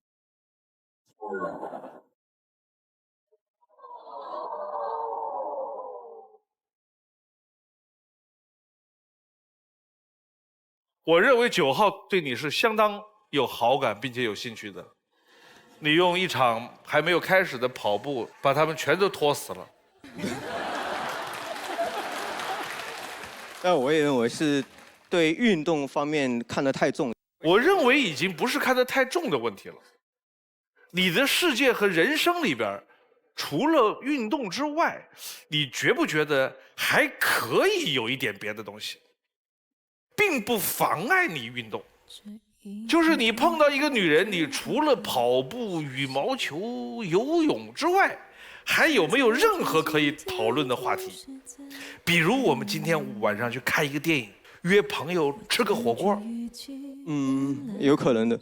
我认为9号对你是相当有好感并且有兴趣的。你用一场还没有开始的跑步，把他们全都拖死了。但我也认为是对运动方面看得太重。我认为已经不是看得太重的问题了。你的世界和人生里边，除了运动之外，你觉不觉得还可以有一点别的东西，并不妨碍你运动。就是你碰到一个女人，你除了跑步、羽毛球、游泳之外，还有没有任何可以讨论的话题？比如我们今天晚上去看一个电影，约朋友吃个火锅。有可能的。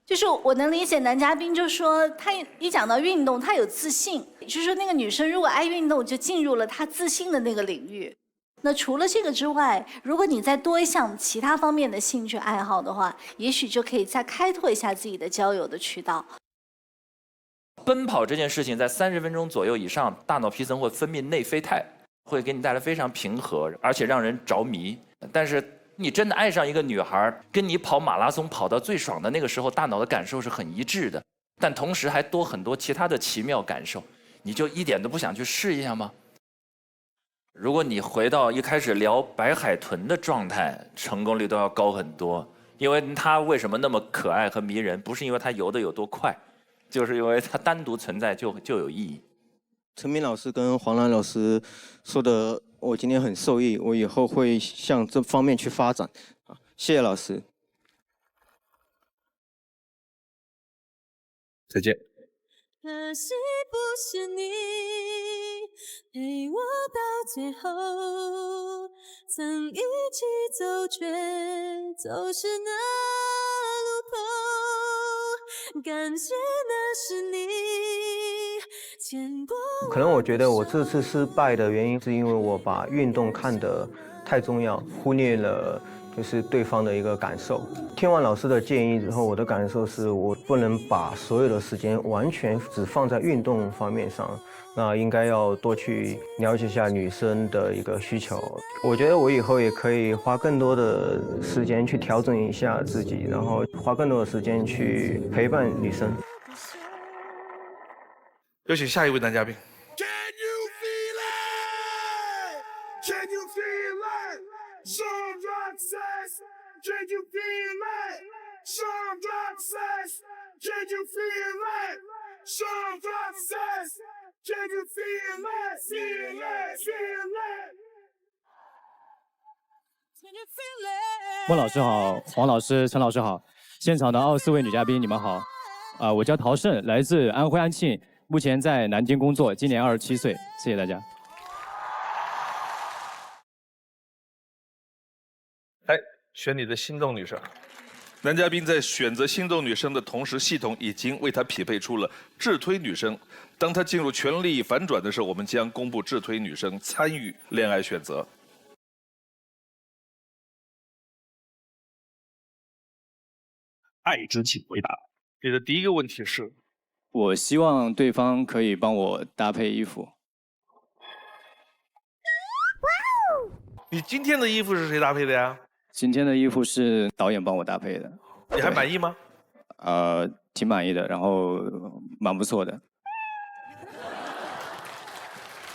就是我能理解男嘉宾，就说他一讲到运动，他有自信，就是那个女生如果爱运动，就进入了她自信的那个领域。那除了这个之外，如果你再多一项其他方面的兴趣爱好的话，也许就可以再开拓一下自己的交友的渠道。奔跑这件事情在30分钟左右以上，大脑皮层会分泌内啡肽，会给你带来非常平和，而且让人着迷。但是你真的爱上一个女孩，跟你跑马拉松跑到最爽的那个时候，大脑的感受是很一致的，但同时还多很多其他的奇妙感受，你就一点都不想去试一下吗？如果你回到一开始聊白海豚的状态，成功率都要高很多。因为他为什么那么可爱和迷人，不是因为他游得有多快，就是因为他单独存在就有意义。陈明老师跟黄澜老师说的，我今天很受益，我以后会向这方面去发展。谢谢老师。再见。可惜不是你陪我到最后，曾一起走却走失那路口，感谢那是你牵过。可能我觉得我这次失败的原因，是因为我把运动看得太重要，忽略了就是对方的一个感受。听完老师的建议之后，我的感受是我不能把所有的时间完全只放在运动方面上，那应该要多去了解一下女生的一个需求。我觉得我以后也可以花更多的时间去调整一下自己，然后花更多的时间去陪伴女生。有请下一位男嘉宾。 Can you feel it? Some rock says, can you feel it? Some rock says, can you feel it? Some rock says, can you feel it? Feel it, feel it. 孟老师好，黄老师、陈老师好，现场的24位女嘉宾你们好，我叫陶胜，来自安徽安庆，目前在南京工作，今年27岁，谢谢大家。 来选你的心动女生。男嘉宾在选择心动女生的同时，系统已经为他匹配出了智推女生。当他进入权力反转的时候，我们将公布智推女生参与恋爱选择。爱之请回答。你的第一个问题是：我希望对方可以帮我搭配衣服。你今天的衣服是谁搭配的呀？ 今天的衣服是导演帮我搭配的，你还满意吗？挺满意的，然后蛮不错的。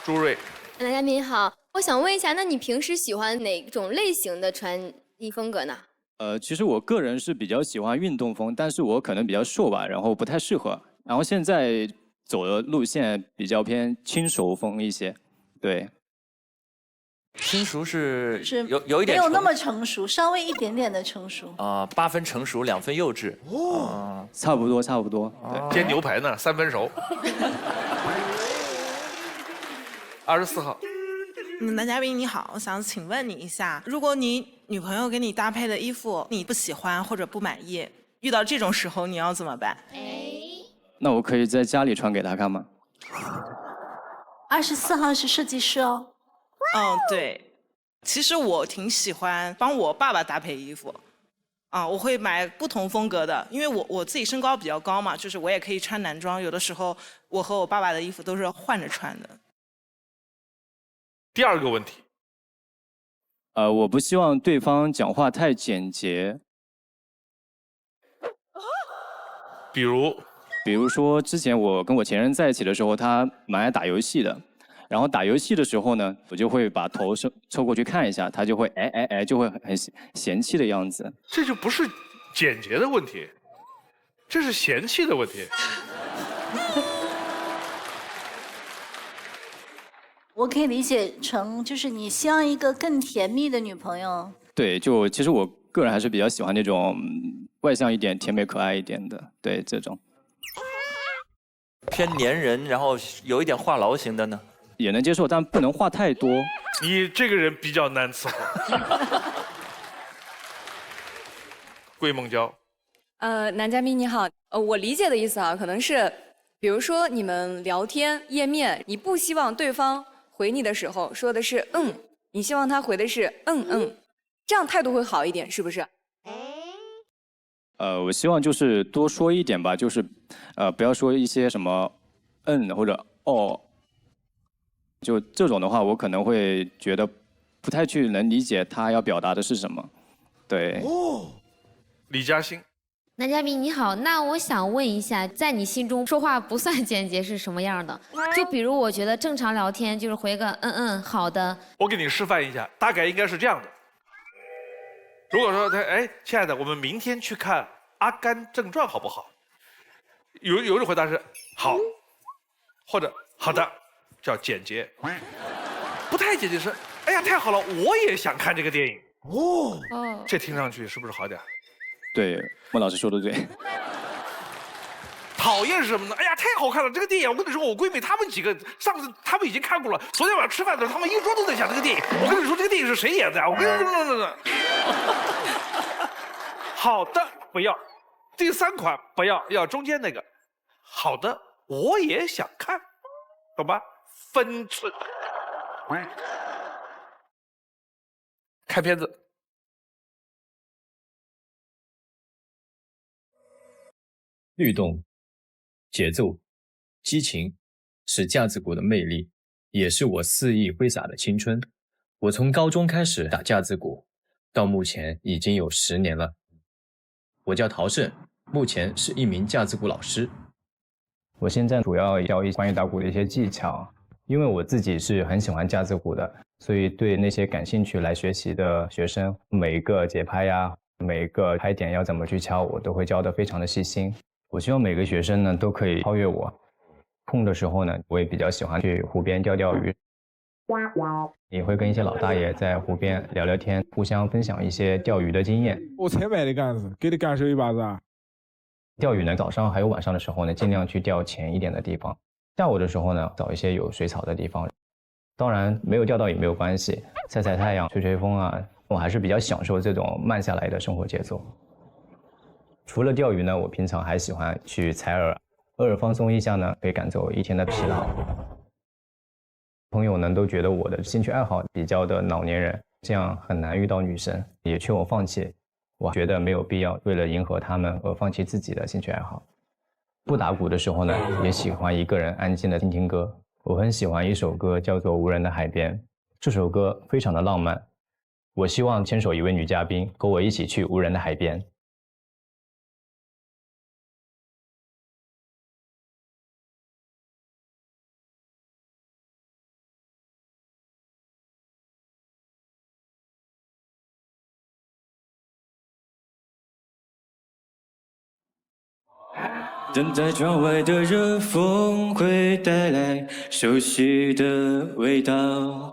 朱瑞，男嘉宾好，我想问一下，那你平时喜欢哪种类型的穿衣风格呢？其实我个人是比较喜欢运动风，但是我可能比较瘦吧，然后不太适合。然后现在走的路线比较偏轻熟风一些，对。 轻熟是有一点没有那么成熟，稍微一点点的成熟。8分成熟，2分幼稚。哦，差不多，差不多。对，煎牛排呢，3分熟。24号，男嘉宾你好，我想请问你一下，如果你女朋友给你搭配的衣服你不喜欢或者不满意，遇到这种时候你要怎么办？那我可以在家里穿给她看吗24号是设计师哦。 嗯，对，其实我挺喜欢帮我爸爸搭配衣服，我会买不同风格的，因为我自己身高比较高嘛，就是我也可以穿男装，有的时候我和我爸爸的衣服都是换着穿的。第二个问题，我不希望对方讲话太简洁，比如说之前我跟我前任在一起的时候，他蛮爱打游戏的。 然后打游戏的时候呢，我就会把头凑过去看一下，他就会就会很嫌弃的样子。这就不是简洁的问题，这是嫌弃的问题。我可以理解成就是你希望一个更甜蜜的女朋友。对，就其实我个人还是比较喜欢那种外向一点、甜美可爱一点的，对这种。偏粘人，然后有一点话痨型的呢？ 也能接受，但不能话太多。你这个人比较难伺候。桂梦娇，男嘉宾你好，我理解的意思啊，可能是，比如说你们聊天页面，你不希望对方回你的时候说的是你希望他回的是这样态度会好一点，是不是？我希望就是多说一点吧，就是不要说一些什么或者哦。 就这种的话，我可能会觉得不太去能理解他要表达的是什么。对。李嘉欣，男嘉宾你好，那我想问一下，在你心中说话不算简洁是什么样的？就比如我觉得正常聊天就是回个好的。我给你示范一下，大概应该是这样的。如果说他哎，亲爱的，我们明天去看《阿甘正传》好不好？有人回答是好，或者好的，叫简洁。不太简洁是，哎呀，太好了，我也想看这个电影。哦，这听上去是不是好点？对，孟老师说的对。讨厌是什么呢？哎呀，太好看了！这个电影，我跟你说，我闺蜜她们几个上次她们已经看过了。昨天晚上吃饭的时候，她们一桌都在讲这个电影。我跟你说，这个电影是谁演的呀？我跟你说，好的，不要。第3款不要，要中间那个。好的，我也想看，懂吧？分寸。看片子。律动、节奏、激情是架子鼓的魅力，也是我肆意挥洒的青春。我从高中开始打架子鼓，到目前已经有10年了。我叫陶胜，目前是一名架子鼓老师。我现在主要教关于打鼓的一些技巧，因为我自己是很喜欢架子鼓的，所以对那些感兴趣来学习的学生，每一个节拍呀，每一个拍点要怎么去敲，我都会教得非常的细心。我希望每个学生呢都可以超越我。空的时候呢，我也比较喜欢去湖边钓鱼，也会跟一些老大爷在湖边聊聊天，互相分享一些钓鱼的经验。我才买的杆子，给你感受一把子啊。钓鱼呢，早上还有晚上的时候呢，尽量去钓浅一点的地方。下午的时候呢，找一些有水草的地方。当然没有钓到也没有关系，晒晒太阳、吹吹风啊，我还是比较享受这种慢下来的生活节奏。除了钓鱼呢，我平常还喜欢去采耳，偶尔放松一下呢，可以赶走一天的疲劳。朋友呢都觉得我的兴趣爱好比较的老年人，这样很难遇到女生，也劝我放弃。我觉得没有必要为了迎合他们而放弃自己的兴趣爱好。不打鼓的时候呢，也喜欢一个人安静的听听歌。我很喜欢一首歌叫做《无人的海边》，这首歌非常的浪漫。我希望牵手一位女嘉宾，和我一起去无人的海边。等待窗外的热风会带来熟悉的味道，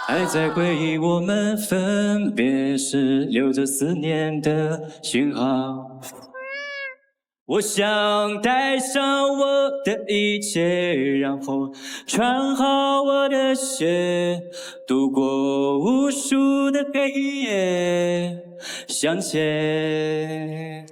还在回忆我们分别时留着思念的讯号。我想带上我的一切，然后穿好我的鞋，度过无数的黑夜，向前。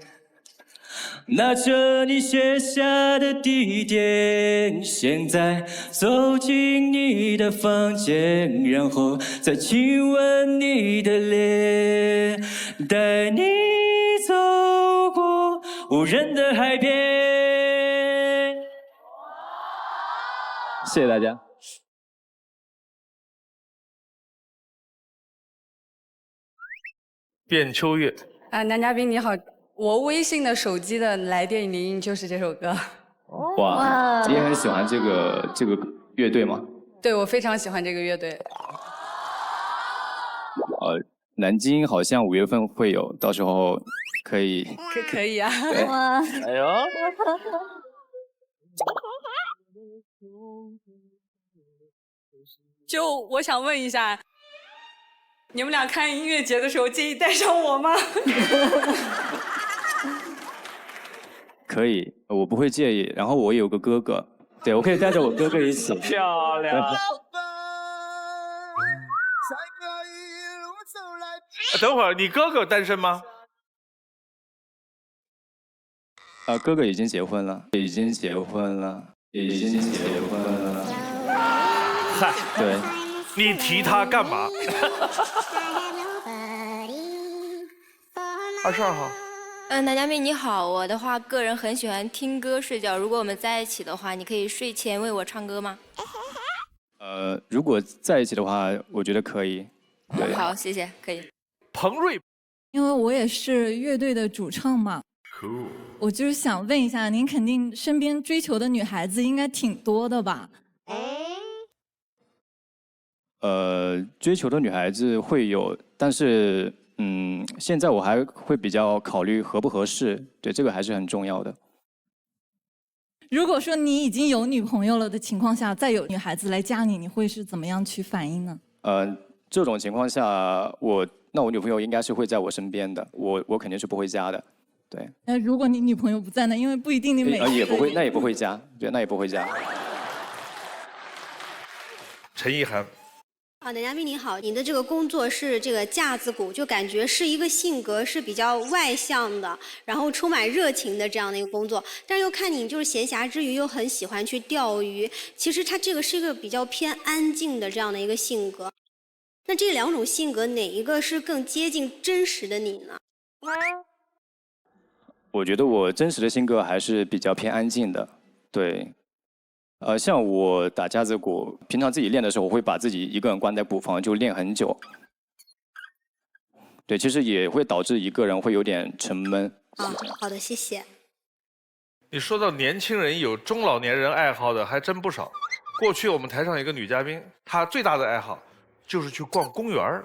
拿着你写下的地点，现在走进你的房间，然后再亲吻你的脸，带你走过无人的海边。谢谢大家。卞秋月。男嘉宾你好。我微信的手机的来电铃音就是这首歌。哇，你也很喜欢这个乐队吗？对，我非常喜欢这个乐队。南京好像5月份会有，到时候可以。可以啊。哇，哎呦。就我想问一下，你们俩看音乐节的时候介意带上我吗？可以，我不会介意。然后我有个哥哥，对，我可以带着我哥哥一起。漂亮。等会儿，你哥哥单身吗？哥哥已经结婚了，已经结婚了。嗨，对。你提他干嘛？22号。男嘉宾你好，我的话个人很喜欢听歌睡觉。如果我们在一起的话，你可以睡前为我唱歌吗？如果在一起的话，我觉得可以。对，好，谢谢，可以。彭瑞，因为我也是乐队的主唱嘛，我就是想问一下，您肯定身边追求的女孩子应该挺多的吧？追求的女孩子会有，但是现在我还会比较考虑合不合适，对，这个还是很重要的。如果说你已经有女朋友了的情况下，再有女孩子来加你，你会是怎么样去反应呢？这种情况下，我女朋友应该是会在我身边的，我肯定是不会加的，对。那如果你女朋友不在呢？因为不一定你每也不会，那也不会加，对，那也不会加。陈意涵。男嘉宾您好，您的这个工作是这个架子鼓，就感觉是一个性格是比较外向的，然后充满热情的这样的一个工作，但是又看你就是闲暇之余又很喜欢去钓鱼，其实他这个是一个比较偏安静的这样的一个性格。那这两种性格哪一个是更接近真实的你呢？我觉得我真实的性格还是比较偏安静的，对。像我打架子鼓，平常自己练的时候，我会把自己一个人关在鼓房，就练很久。对，其实也会导致一个人会有点沉闷。好的，谢谢。你说到年轻人有中老年人爱好的还真不少。过去我们台上有一个女嘉宾，她最大的爱好就是去逛公园。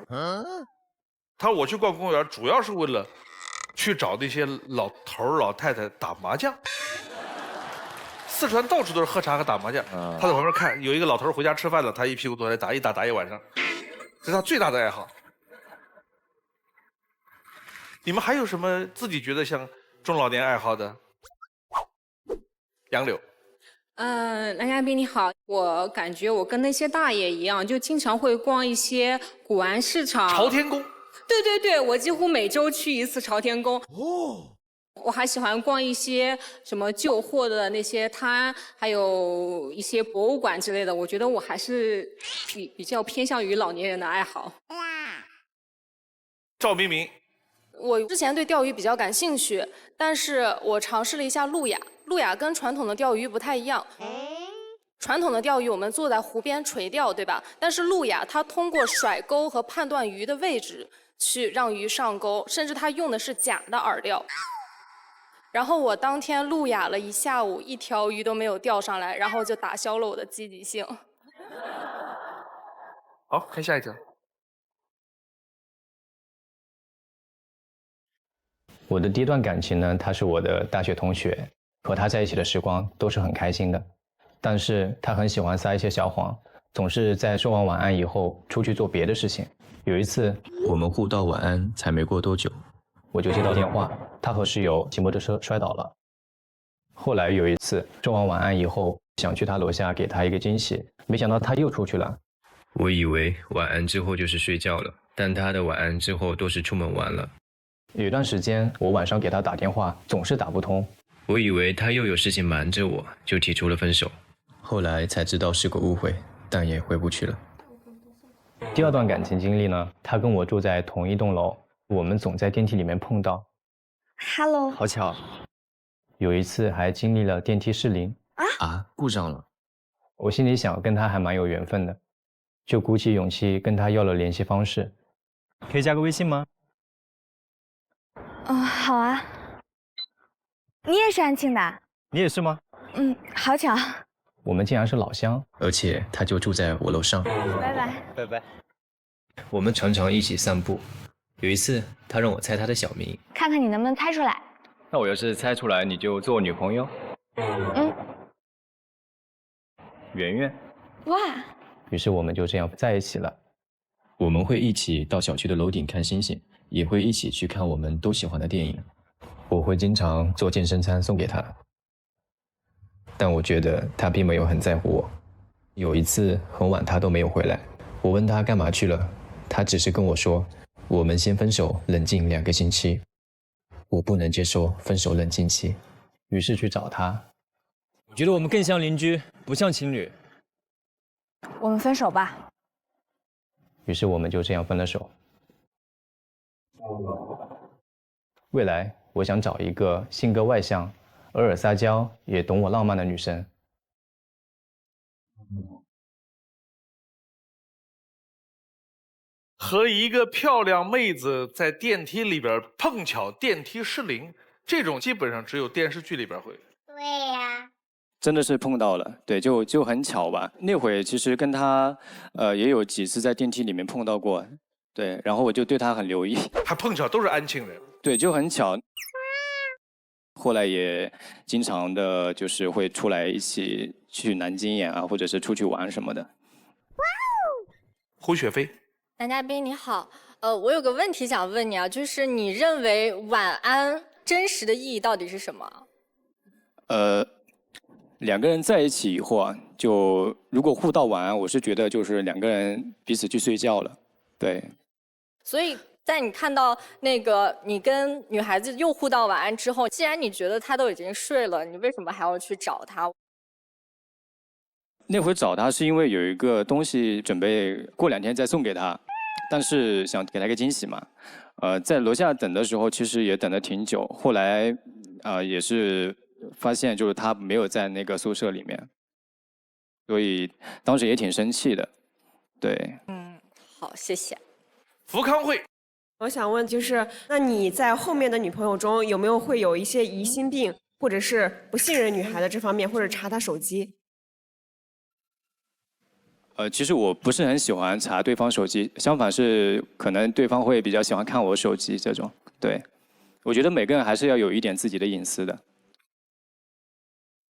她说我去逛公园，主要是为了去找那些老头儿老太太打麻将。四川到处都是喝茶和打麻将，他在旁边看，有一个老头回家吃饭了，他一屁股坐下来打一晚上，这是他最大的爱好。你们还有什么自己觉得像中老年爱好的？杨柳。男嘉宾你好，我感觉我跟那些大爷一样，就经常会逛一些古玩市场。朝天宫。对，我几乎每周去一次朝天宫。我还喜欢逛一些什么旧货的那些摊，还有一些博物馆之类的。我觉得我还是比较偏向于老年人的爱好。赵明明，我之前对钓鱼比较感兴趣，但是我尝试了一下路亚。路亚跟传统的钓鱼不太一样。传统的钓鱼我们坐在湖边垂钓，对吧？但是路亚它通过甩钩和判断鱼的位置去让鱼上钩，甚至它用的是假的饵料。然后我当天路亚了一下午，一条鱼都没有钓上来，然后就打消了我的积极性。好，看下一条。我的第一段感情呢，他是我的大学同学，和他在一起的时光都是很开心的。但是他很喜欢撒一些小谎，总是在说完晚安以后出去做别的事情。有一次，我们互道晚安才没过多久，我就接到电话，他和室友骑摩托车摔倒了。后来有一次说完晚安以后，想去他楼下给他一个惊喜，没想到他又出去了。我以为晚安之后就是睡觉了，但他的晚安之后都是出门玩了。有一段时间，我晚上给他打电话总是打不通，我以为他又有事情瞒着我，就提出了分手。后来才知道是个误会，但也回不去了。第二段感情经历呢，他跟我住在同一栋楼，我们总在电梯里面碰到。Hello， 好巧。有一次还经历了电梯失灵。故障了。我心里想跟他还蛮有缘分的，就鼓起勇气跟他要了联系方式。可以加个微信吗？好啊。你也是安庆的？你也是吗？好巧。我们竟然是老乡，而且他就住在我楼上。拜拜。拜拜。我们常常一起散步。有一次，他让我猜他的小名，看看你能不能猜出来。那我要是猜出来，你就做我女朋友。圆圆。哇。于是我们就这样在一起了。我们会一起到小区的楼顶看星星，也会一起去看我们都喜欢的电影。我会经常做健身餐送给他。但我觉得他并没有很在乎我。有一次很晚，他都没有回来。我问他干嘛去了，他只是跟我说，我们先分手，冷静2个星期。我不能接受分手冷静期，于是去找他。我觉得我们更像邻居，不像情侣。我们分手吧。于是我们就这样分了手。未来我想找一个性格外向、偶尔撒娇也懂我浪漫的女生。和一个漂亮妹子在电梯里边碰巧电梯失灵，这种基本上只有电视剧里边会。对呀。真的是碰到了，对，就很巧吧。那会其实跟他也有几次在电梯里面碰到过，对，然后我就对他很留意，还碰巧都是安庆人。对，就很巧。后来也经常的，就是会出来一起去南京演啊，或者是出去玩什么的。胡雪飞，男嘉宾你好，我有个问题想问你啊，就是你认为晚安真实的意义到底是什么？两个人在一起以后啊，就如果互道晚安，我是觉得就是两个人彼此去睡觉了，对。所以在你看到那个你跟女孩子又互道晚安之后，既然你觉得她都已经睡了，你为什么还要去找她？那回找他是因为有一个东西准备过2天再送给他，但是想给他一个惊喜嘛。在楼下等的时候，其实也等了挺久。后来也是发现就是他没有在那个宿舍里面，所以当时也挺生气的。对。好，谢谢。福康会，我想问就是，那你在后面的女朋友中有没有会有一些疑心病，或者是不信任女孩的这方面，或者查她手机？其实我不是很喜欢查对方手机，相反是可能对方会比较喜欢看我手机这种。对，我觉得每个人还是要有一点自己的隐私的。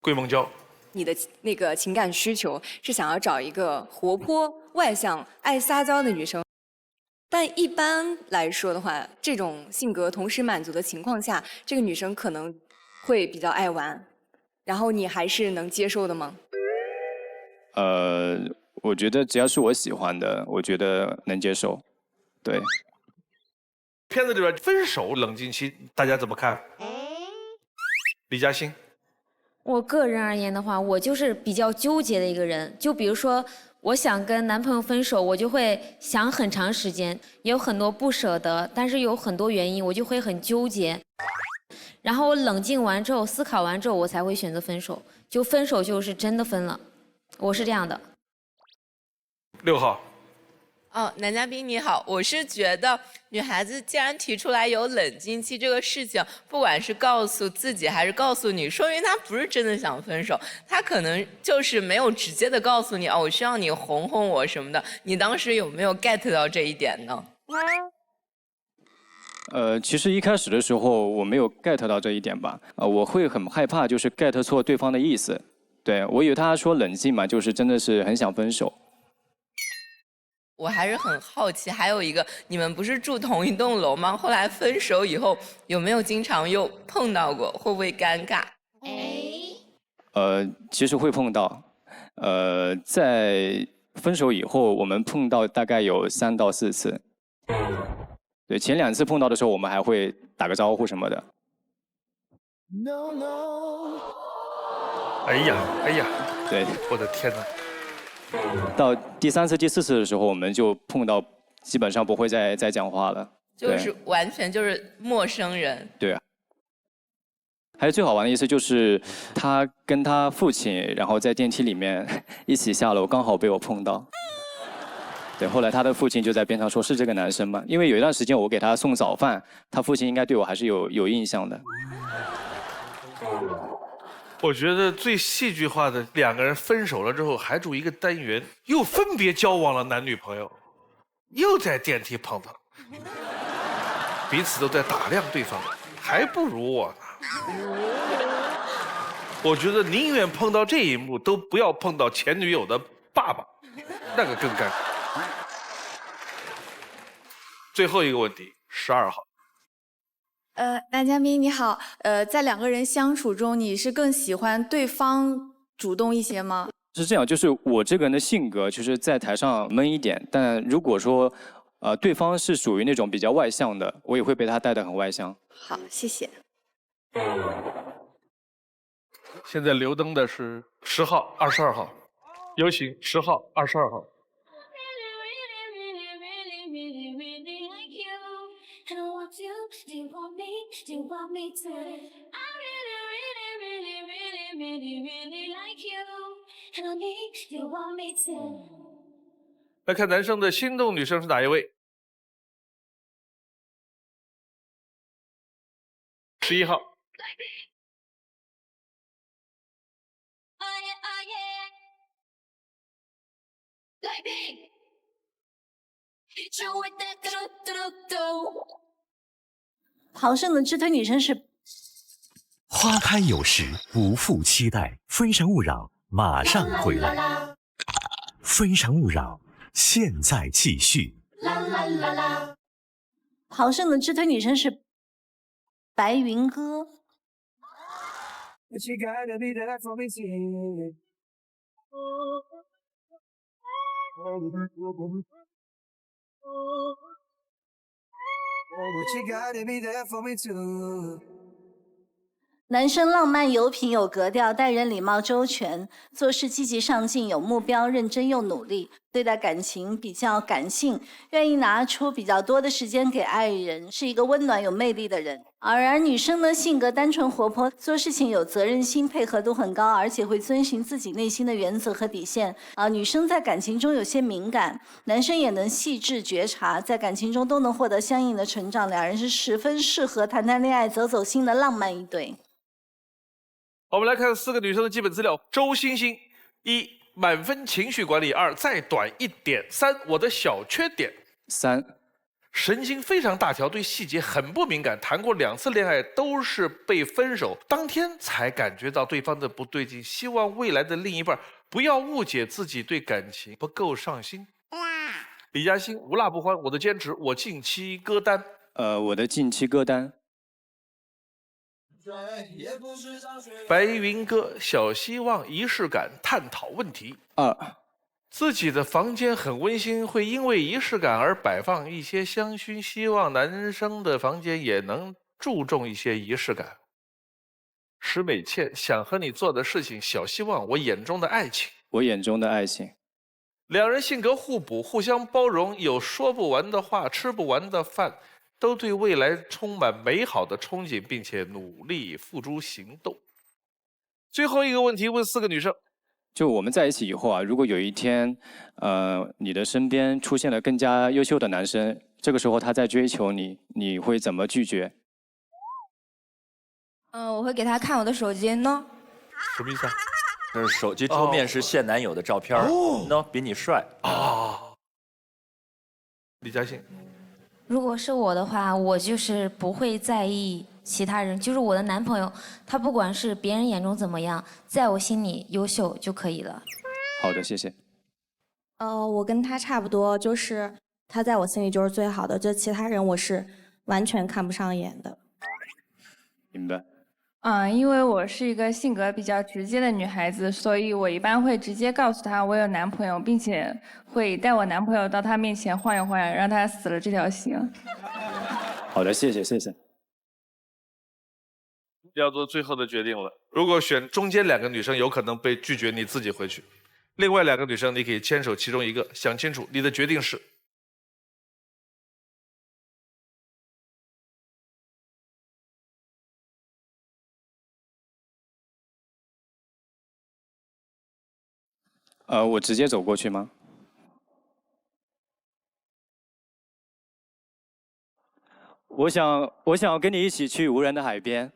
桂梦娇，你的那个情感需求是想要找一个活泼、外向、爱撒娇的女生，但一般来说的话，这种性格同时满足的情况下，这个女生可能会比较爱玩，然后你还是能接受的吗？我觉得只要是我喜欢的，我觉得能接受。对。片子里边分手冷静期，大家怎么看？李嘉欣，我个人而言的话，我就是比较纠结的一个人。就比如说，我想跟男朋友分手，我就会想很长时间，也有很多不舍得，但是有很多原因，我就会很纠结。然后我冷静完之后，思考完之后，我才会选择分手。就分手就是真的分了，我是这样的。6号。男嘉宾你好，我是觉得女孩子既然提出来有冷静期这个事情，不管是告诉自己还是告诉你，说明她不是真的想分手，她可能就是没有直接的告诉你我需要你哄哄我什么的。你当时有没有 get 到这一点呢？其实一开始的时候我没有 get 到这一点吧，我会很害怕就是 get 错对方的意思。对，我以为他说冷静嘛，就是真的是很想分手。我还是很好奇，还有一个，你们不是住同一栋楼吗？后来分手以后，有没有经常又碰到过？会不会尴尬？其实会碰到。在分手以后，我们碰到大概有3到4次。对，前2次碰到的时候，我们还会打个招呼什么的。哎呀，对，我的天哪！到第3次、第4次的时候，我们就碰到，基本上不会再讲话了。就是完全就是陌生人。对啊。还有最好玩的一次就是他跟他父亲，然后在电梯里面一起下楼，刚好被我碰到。对，后来他的父亲就在边上说：“是这个男生吗？”因为有一段时间我给他送早饭，他父亲应该对我还是有印象的。我觉得最戏剧化的，2个人分手了之后还住一个单元，又分别交往了男女朋友，又在电梯碰到，彼此都在打量对方，还不如我呢。我觉得宁愿碰到这一幕，都不要碰到前女友的爸爸，那个更尴尬。最后一个问题，12号。男嘉宾你好，在2个人相处中，你是更喜欢对方主动一些吗？是这样，就是我这个人的性格，就是在台上闷一点，但如果说，对方是属于那种比较外向的，我也会被他带得很外向。好，谢谢。现在留灯的是10号、22号，有请10号、22号。来看男生的心动女生是哪一位？11号。好胜的直推女生是花开有时，不负期待。非诚勿扰，马上回来。非诚勿扰，现在继续。好胜的直推女生是白云歌。男生浪漫有品有格调，待人礼貌周全，做事积极上进有目标，认真又努力，对待感情比较感性，愿意拿出比较多的时间给爱人，是一个温暖有魅力的人。而女生呢，性格单纯活泼，做事情有责任心，配合度很高，而且会遵循自己内心的原则和底线。女生在感情中有些敏感，男生也能细致觉察，在感情中都能获得相应的成长，两人是十分适合谈谈恋爱、走走心的浪漫一对。我们来看4个女生的基本资料。周星星：1. 满分情绪管理；2. 再短一点；3. 我的小缺点；3. 神经非常大条，对细节很不敏感，谈过2次恋爱都是被分手当天才感觉到对方的不对劲，希望未来的另一半不要误解自己对感情不够上心。李嘉欣：无辣不欢，我的坚持，我近期歌单。我的近期歌单。白云歌：小希望，仪式感，探讨问题。2. 自己的房间很温馨，会因为仪式感而摆放一些香薰，希望男生的房间也能注重一些仪式感。石美倩：想和你做的事情，小希望，我眼中的爱情。我眼中的爱情。两人性格互补，互相包容，有说不完的话，吃不完的饭，都对未来充满美好的憧憬，并且努力付诸行动。最后一个问题问4个女生：就我们在一起以后啊，如果有一天，你的身边出现了更加优秀的男生，这个时候他在追求你，你会怎么拒绝？我会给他看我的手机呢。什么意思啊？就是手机桌面是现男友的照片喏，比你帅啊。李嘉欣。如果是我的话，我就是不会在意其他人，就是我的男朋友，他不管是别人眼中怎么样，在我心里优秀就可以了。好的，谢谢。我跟他差不多，就是他在我心里就是最好的，这其他人我是完全看不上眼的。明白。因为我是一个性格比较直接的女孩子，所以我一般会直接告诉他我有男朋友，并且会带我男朋友到他面前晃悠晃悠，让他死了这条心。好的，谢谢，谢谢。要做最后的决定了。如果选中间2个女生，有可能被拒绝，你自己回去；另外2个女生，你可以牵手其中一个。想清楚，你的决定是。我直接走过去吗？我想跟你一起去无人的海边。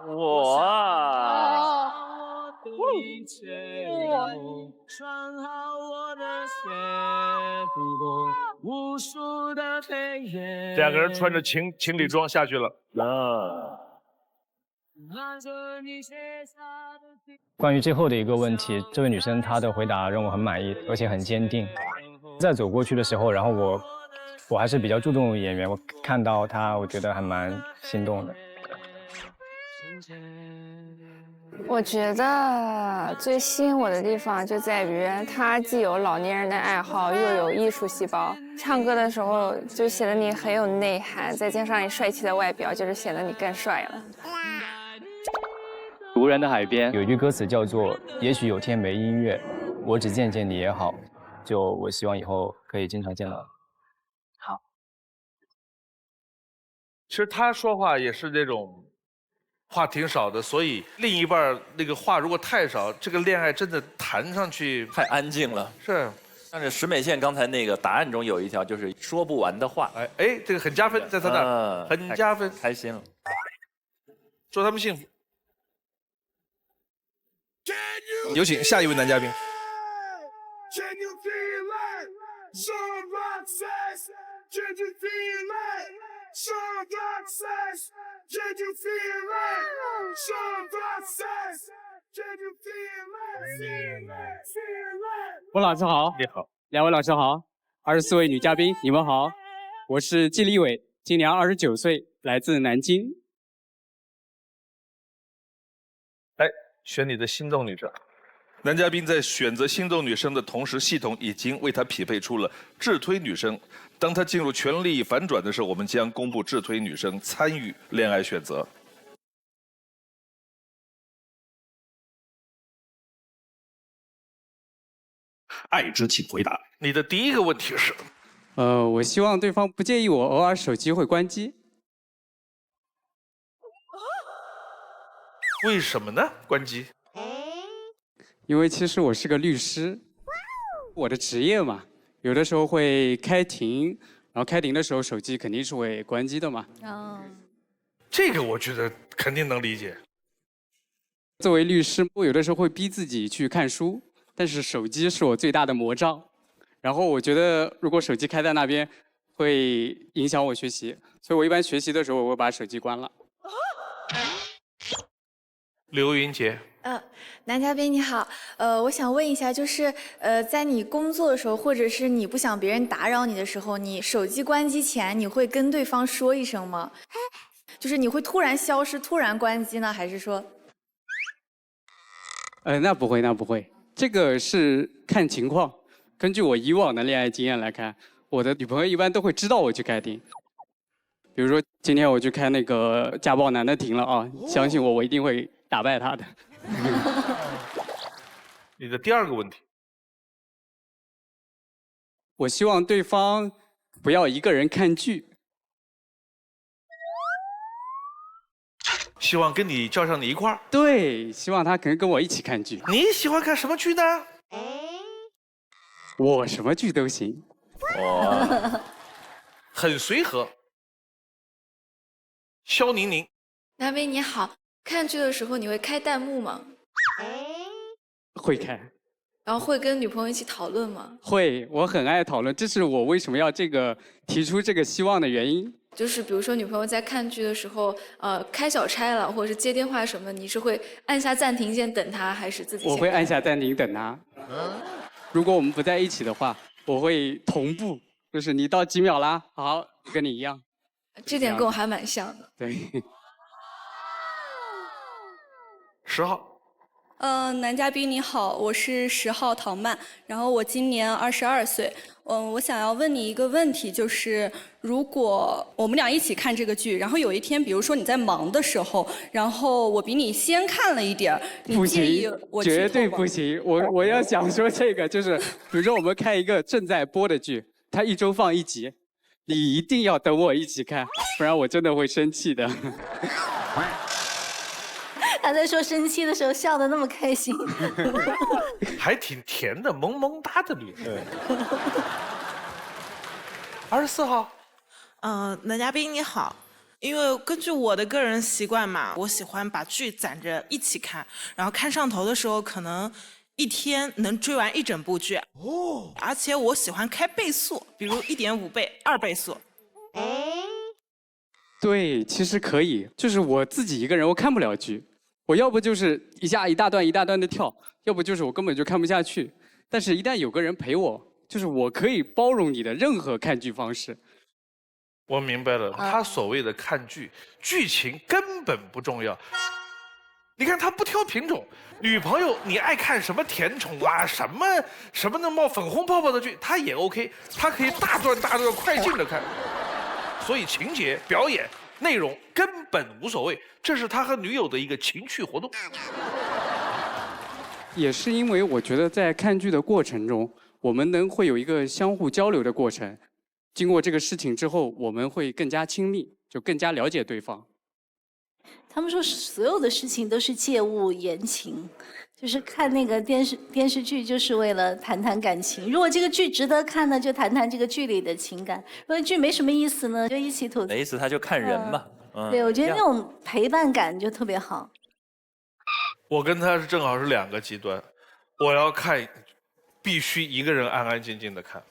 哇！2个人穿着情侣装下去了。关于最后的一个问题，这位女生她的回答让我很满意，而且很坚定。在走过去的时候，然后我还是比较注重演员，我看到她，我觉得还蛮心动的。我觉得最吸引我的地方就在于他既有老年人的爱好，又有艺术细胞。唱歌的时候就显得你很有内涵，再加上你帅气的外表，就是显得你更帅了。无人的海边有一句歌词叫做“也许有天没音乐，我只见见你也好”，就我希望以后可以经常见到。好。其实他说话也是那种。话挺少的，所以另一半那个话如果太少，这个恋爱真的谈上去太安静了。是，但是石美倩刚才那个答案中有一条就是说不完的话。哎，这个很加分，在他那儿很加分，开心了。祝他们幸福。有请下一位男嘉宾。 Can you feel it? 温老师好，你好，两位老师好，24位女嘉宾你们好，我是季立伟，今年29岁，来自南京。来选你的心动女生。男嘉宾在选择心动女生的同时，系统已经为他匹配出了智推女生。当他进入权力反转的时候，我们将公布智推女生参与恋爱选择。爱之请回答。你的第一个问题是？我希望对方不介意我偶尔手机会关机。为什么呢？关机？因为其实我是个律师，我的职业嘛，有的时候会开庭，然后开庭的时候手机肯定是会关机的嘛。这个我觉得肯定能理解。作为律师，我有的时候会逼自己去看书，但是手机是我最大的魔障。然后我觉得如果手机开在那边，会影响我学习，所以我一般学习的时候我会把手机关了。刘云杰。男嘉宾你好，我想问一下，就是在你工作的时候，或者是你不想别人打扰你的时候，你手机关机前，你会跟对方说一声吗？就是你会突然消失、突然关机呢，还是说？那不会，那不会，这个是看情况。根据我以往的恋爱经验来看，我的女朋友一般都会知道我去开庭。比如说今天我去开那个家暴男的庭了啊，相信我，我一定会打败他的。你的第二个问题，我希望对方不要一个人看剧，希望跟你叫上你一块儿。对，希望他可能跟我一起看剧。你喜欢看什么剧呢？我什么剧都行。哦，很随和。肖宁宁，男嘉宾你好，看剧的时候你会开弹幕吗？会开。然后会跟女朋友一起讨论吗？会，我很爱讨论，这是我为什么要提出这个希望的原因。就是比如说女朋友在看剧的时候，开小差了，或者是接电话什么，你是会按下暂停键等她，还是自己先？我会按下暂停等她。如果我们不在一起的话，我会同步，就是你到几秒啦，好，跟你一样。这点跟我还蛮像的。对。10号。男嘉宾你好，我是10号陶曼，然后我今年22岁。我想要问你一个问题，就是如果我们俩一起看这个剧，然后有一天，比如说你在忙的时候，然后我比你先看了一点儿，你介意我剧透吗？绝对不行！我要想说这个，就是比如说我们看一个正在播的剧，它1周放1集，你一定要等我一起看，不然我真的会生气的。他在说生气的时候笑得那么开心，还挺甜的，萌萌哒的脸。24号，男嘉宾你好，因为根据我的个人习惯嘛，我喜欢把剧攒着一起看，然后看上头的时候，可能一天能追完1整部剧。哦，而且我喜欢开倍速，比如1.5倍、2倍速。对，其实可以，就是我自己一个人我看不了剧。我要不就是一大段一大段的跳，要不就是我根本就看不下去。但是，一旦有个人陪我，就是我可以包容你的任何看剧方式。我明白了，他所谓的看剧，剧情根本不重要。你看他不挑品种，女朋友你爱看什么甜宠啊，什么能冒粉红泡泡的剧，他也 OK， 他可以大段快进的看。所以情节、表演、内容根本无所谓，这是他和女友的一个情趣活动。也是因为我觉得在看剧的过程中，我们会有一个相互交流的过程。经过这个事情之后，我们会更加亲密，就更加了解对方。他们说所有的事情都是借物言情，就是看那个电视剧就是为了谈谈感情。如果这个剧值得看呢，就谈谈这个剧里的情感；如果剧没什么意思呢，就一起吐槽。没意思他就看人嘛。对，我觉得那种陪伴感就特别好。我跟他正好是2个极端，我要看，必须一个人安安静静的看。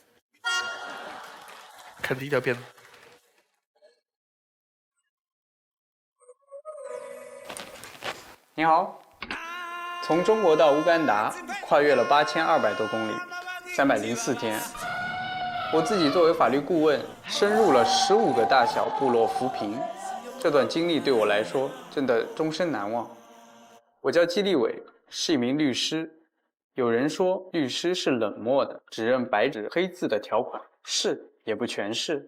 看第一条片子。你好，从中国到乌干达，跨越了8200多公里，304天。我自己作为法律顾问，深入了15个大小部落扶贫，这段经历对我来说真的终身难忘。我叫季立伟，是一名律师。有人说律师是冷漠的，只认白纸黑字的条款，是也不全是。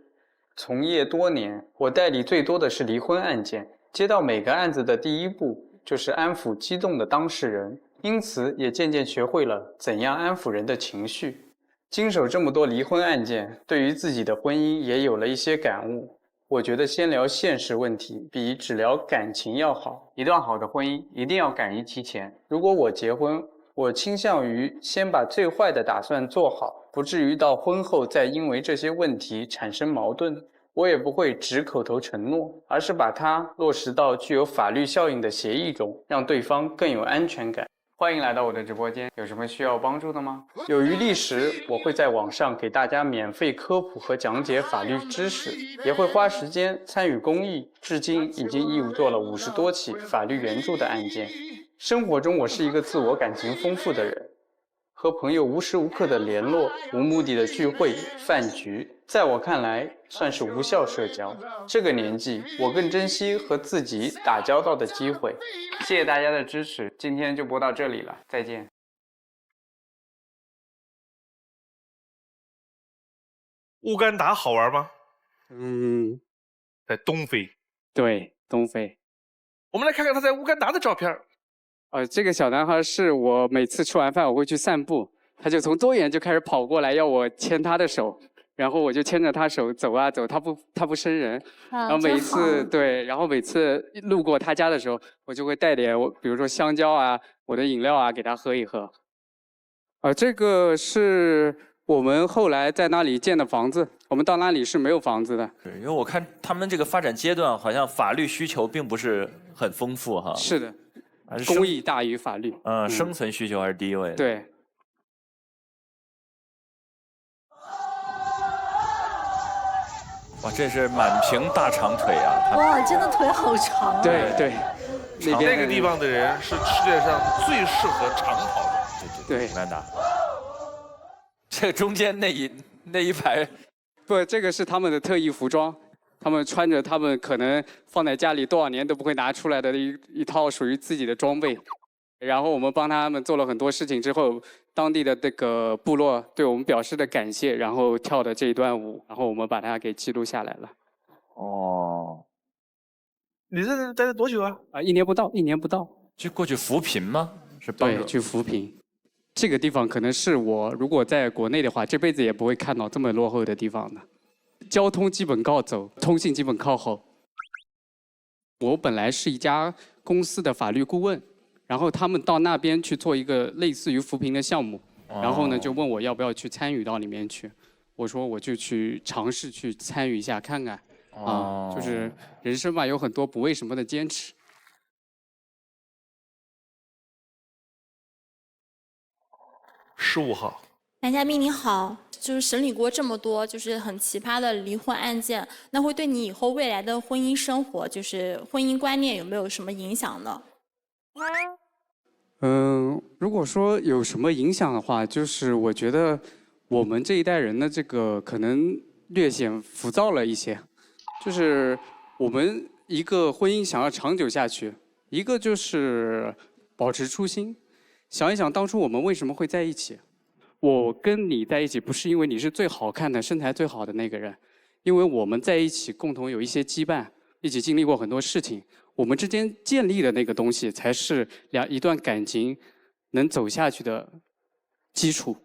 从业多年，我代理最多的是离婚案件，接到每个案子的第一步就是安抚激动的当事人，因此也渐渐学会了怎样安抚人的情绪。经手这么多离婚案件，对于自己的婚姻也有了一些感悟。我觉得先聊现实问题比只聊感情要好。一段好的婚姻一定要敢于提前。如果我结婚，我倾向于先把最坏的打算做好，不至于到婚后再因为这些问题产生矛盾。我也不会只口头承诺，而是把它落实到具有法律效应的协议中，让对方更有安全感。欢迎来到我的直播间，有什么需要帮助的吗？有余力时，我会在网上给大家免费科普和讲解法律知识，也会花时间参与公益，至今已经义务做了50多起法律援助的案件。生活中，我是一个自我感情丰富的人，和朋友无时无刻的联络，无目的的聚会、饭局，在我看来算是无效社交。这个年纪，我更珍惜和自己打交道的机会。谢谢大家的支持，今天就播到这里了，再见。乌干达好玩吗？在东非。对，东非。我们来看看他在乌干达的照片。这个小男孩是我每次吃完饭我会去散步，他就从多远就开始跑过来要我牵他的手，然后我就牵着他手走啊走，他不生人，然后每次对，然后每次路过他家的时候，我就会带点比如说香蕉啊，我的饮料啊给他喝一喝。这个是我们后来在那里建的房子，我们到那里是没有房子的。对，因为我看他们这个发展阶段，好像法律需求并不是很丰富哈。是的。公益大于法律。生存需求还是第一位的。对。哇，这是满屏大长腿啊！哇，真的腿好长啊。对对。那个地方的人是世界上最适合长跑的。对。乌干达。这中间那一排，不，这个是他们的特异服装。他们穿着他们可能放在家里多少年都不会拿出来的一套属于自己的装备，然后我们帮他们做了很多事情之后，当地的这个部落对我们表示的感谢，然后跳的这一段舞，然后我们把它给记录下来了。哦，你在这待了多久啊？1年不到，1年不到。就过去扶贫吗？是帮助？对，去扶贫。这个地方可能是我如果在国内的话，这辈子也不会看到这么落后的地方的。交通基本靠走，通信基本靠吼。我本来是一家公司的法律顾问，然后他们到那边去做一个类似于扶贫的项目，然后呢就问我要不要去参与到里面去。我说我就去尝试去参与一下看看。就是人生嘛，有很多不为什么的坚持。15号。男嘉宾你好，就是审理过这么多就是很奇葩的离婚案件，那会对你以后未来的婚姻生活，就是婚姻观念有没有什么影响呢？如果说有什么影响的话，就是我觉得我们这一代人的这个可能略显浮躁了一些，就是我们一个婚姻想要长久下去，一个就是保持初心，想一想当初我们为什么会在一起。我跟你在一起不是因为你是最好看的、身材最好的那个人，因为我们在一起共同有一些羁绊，一起经历过很多事情，我们之间建立的那个东西才是一段感情能走下去的基础。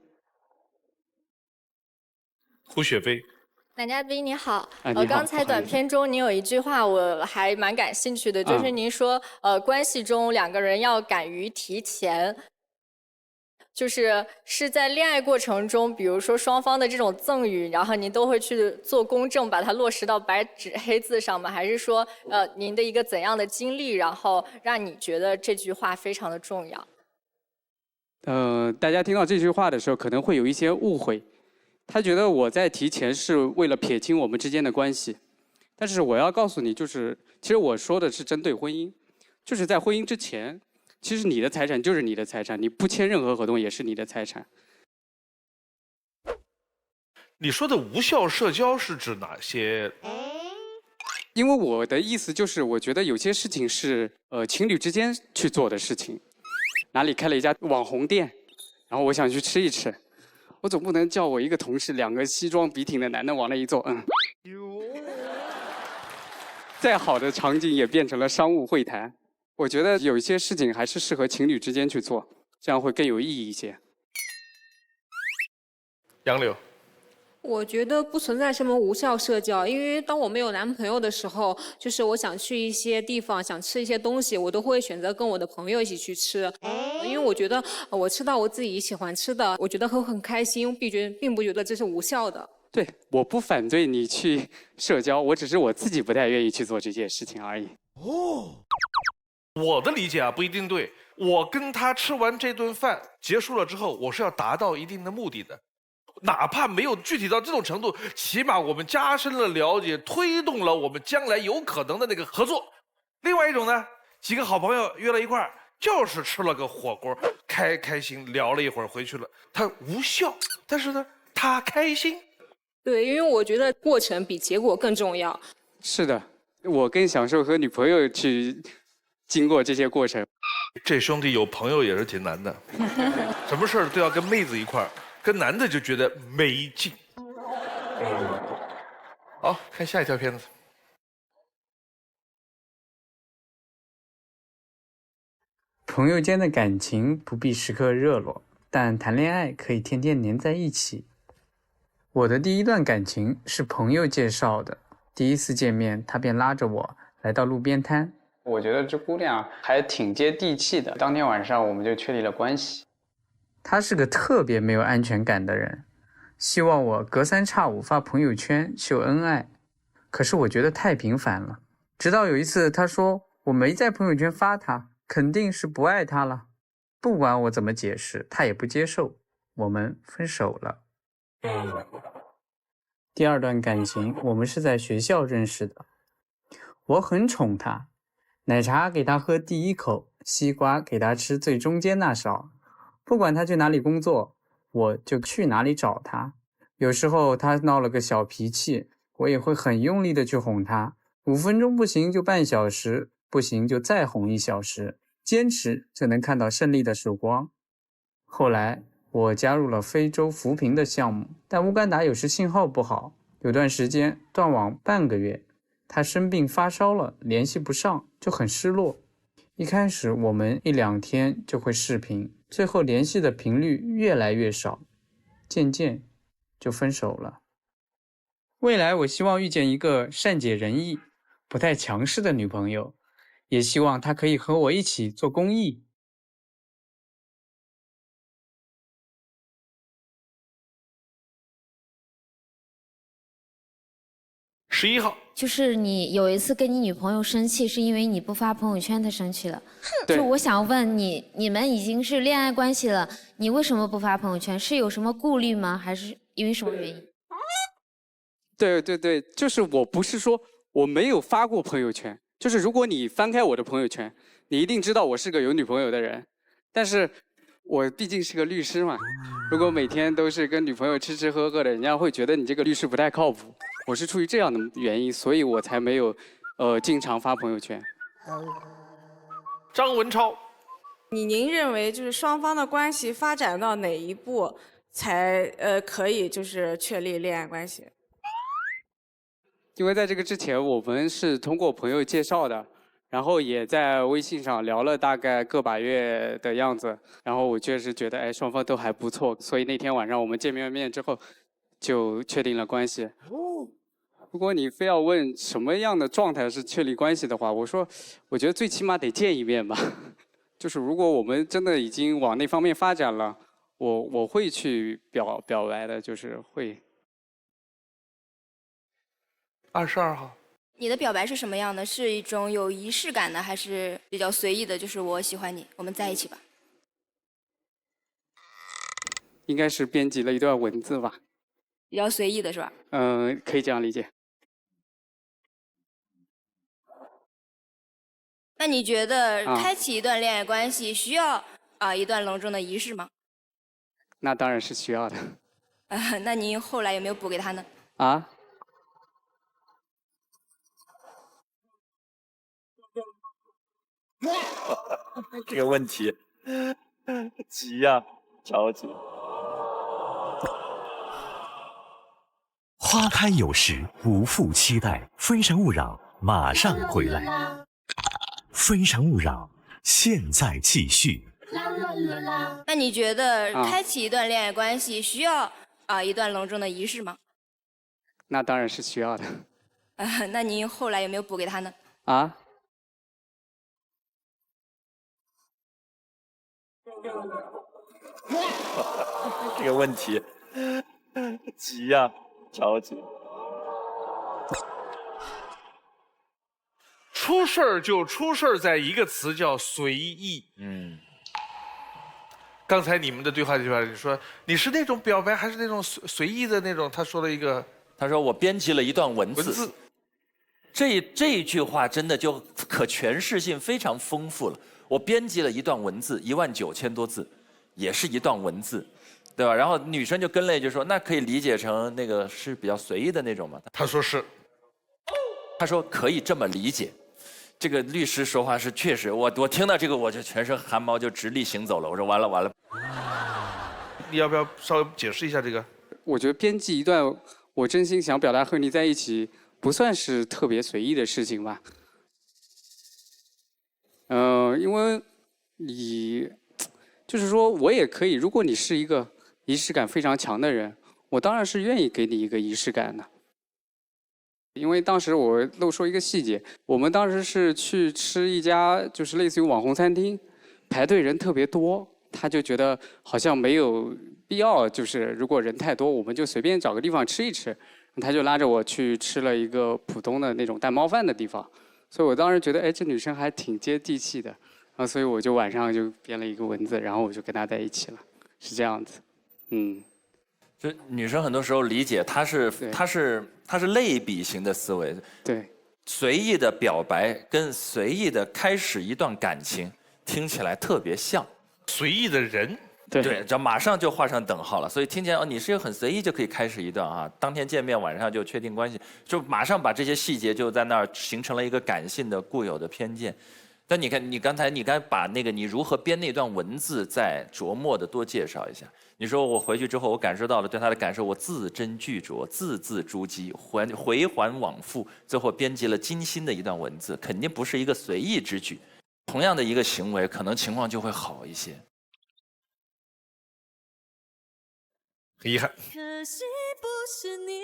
胡雪飞。男嘉宾你好，你好，刚才短片中您有一句话我还蛮感兴趣的，就是您说关系中两个人要敢于提前。是在恋爱过程中，比如说双方的这种赠与，然后您都会去做公证，把它落实到白纸黑字上吗？还是说您的一个怎样的经历，然后让你觉得这句话非常的重要？大家听到这句话的时候可能会有一些误会，他觉得我在提前是为了撇清我们之间的关系，但是我要告诉你，其实我说的是针对婚姻，就是在婚姻之前，其实你的财产就是你的财产，你不签任何合同也是你的财产。你说的无效社交是指哪些？因为我的意思就是，我觉得有些事情是情侣之间去做的事情。哪里开了一家网红店，然后我想去吃一吃，我总不能叫我一个同事2个西装笔挺的男的往那一坐，再好的场景也变成了商务会谈。我觉得有一些事情还是适合情侣之间去做，这样会更有意义一些。杨柳。我觉得不存在什么无效社交，因为当我没有男朋友的时候，就是我想去一些地方，想吃一些东西，我都会选择跟我的朋友一起去吃，因为我觉得我吃到我自己喜欢吃的，我觉得很开心，并不觉得这是无效的。对，我不反对你去社交，我只是我自己不太愿意去做这件事情而已。哦，我的理解啊不一定对，我跟他吃完这顿饭结束了之后，我是要达到一定的目的的。哪怕没有具体到这种程度，起码我们加深了了解，推动了我们将来有可能的那个合作。另外一种呢，几个好朋友约了一块儿，就是吃了个火锅，开心聊了一会儿回去了，它无效，但是呢，他开心。对，因为我觉得过程比结果更重要。是的，我更享受和女朋友去经过这些过程。这兄弟有朋友也是挺难的，什么事儿都要跟妹子一块儿。跟男的就觉得没劲。好，看下一条片子。朋友间的感情不必时刻热络，但谈恋爱可以天天黏在一起。我的第一段感情是朋友介绍的，第一次见面，他便拉着我来到路边摊。我觉得这姑娘还挺接地气的，当天晚上我们就确立了关系。他是个特别没有安全感的人，希望我隔三差五发朋友圈秀恩爱，可是我觉得太频繁了。直到有一次他说我没在朋友圈发他，肯定是不爱他了。不管我怎么解释，他也不接受，我们分手了。第二段感情，我们是在学校认识的，我很宠他，奶茶给他喝第一口，西瓜给他吃最中间那勺。不管他去哪里工作，我就去哪里找他。有时候他闹了个小脾气，我也会很用力的去哄他，5分钟不行就半小时，不行就再哄1小时，坚持就能看到胜利的曙光。后来我加入了非洲扶贫的项目，但乌干达有时信号不好，有段时间断网半个月，他生病发烧了，联系不上，就很失落。一开始我们1、2天就会视频，最后联系的频率越来越少，渐渐就分手了。未来我希望遇见一个善解人意、不太强势的女朋友，也希望她可以和我一起做公益。11号，就是你有一次跟你女朋友生气，是因为你不发朋友圈，她生气了。对，就我想问你，你们已经是恋爱关系了，你为什么不发朋友圈？是有什么顾虑吗？还是因为什么原因？对，就是我不是说我没有发过朋友圈，就是如果你翻开我的朋友圈，你一定知道我是个有女朋友的人，但是我毕竟是个律师嘛，如果每天都是跟女朋友吃吃喝喝的，人家会觉得你这个律师不太靠谱。我是出于这样的原因，所以我才没有经常发朋友圈。张文超，您认为就是双方的关系发展到哪一步才可以就是确立恋爱关系？因为在这个之前，我们是通过朋友介绍的，然后也在微信上聊了大概个把月的样子，然后我确实觉得哎双方都还不错，所以那天晚上我们见面之后就确定了关系。如果你非要问什么样的状态是确立关系的话，我觉得最起码得见一面吧。就是如果我们真的已经往那方面发展了，我会去表白的，就是会。22号，你的表白是什么样的？是一种有仪式感的，还是比较随意的？就是我喜欢你，我们在一起吧。应该是编辑了一段文字吧。比较随意的是吧？可以这样理解。那你觉得啊开启一段恋爱关系需要一段隆重的仪式吗？那当然是需要的。那您后来有没有补给他呢？啊？这个问题急呀、着急。花开有时，不负期待。非诚勿扰，马上回来。非诚勿扰，现在继续。那你觉得啊开启一段恋爱关系需要一段隆重的仪式吗？那当然是需要的。那您后来有没有补给他呢？啊？这个问题急呀、着急。出事儿就出事儿在一个词叫随意。刚才你们的对话你说你是那种表白还是那种随意的那种？他说了一个，他说我编辑了一段文字。这一句话真的就可诠释性非常丰富了。我编辑了一段文字，19000多字，也是一段文字，对吧？然后女生就跟了一句说，那可以理解成那个是比较随意的那种吗？他说是，他说可以这么理解。这个律师说话是确实，我听到这个我就全身汗毛就直立行走了。我说完了完了。你要不要稍微解释一下这个？我觉得编辑一段我真心想表达和你在一起，不算是特别随意的事情吧。因为你就是说我也可以，如果你是一个仪式感非常强的人，我当然是愿意给你一个仪式感的。因为当时我漏说一个细节，我们当时是去吃一家就是类似于网红餐厅，排队人特别多，他就觉得好像没有必要，就是如果人太多，我们就随便找个地方吃一吃。他就拉着我去吃了一个普通的那种蛋包饭的地方，所以我当时觉得，哎，这女生还挺接地气的，然后所以我就晚上就编了一个文字，然后我就跟她在一起了，是这样子，就女生很多时候理解她是类比型的思维，对，随意的表白跟随意的开始一段感情听起来特别像，随意的人，对，这马上就画上等号了，所以听起来你是一个很随意就可以开始一段当天见面晚上就确定关系，就马上把这些细节就在那儿形成了一个感性的固有的偏见。但你看，你刚才把那个你如何编那段文字再琢磨的多介绍一下。你说我回去之后，我感受到了对他的感受，我字斟句酌，字字珠玑，回环往复，最后编辑了精心的一段文字，肯定不是一个随意之举。同样的一个行为，可能情况就会好一些。很遗憾。可惜不是你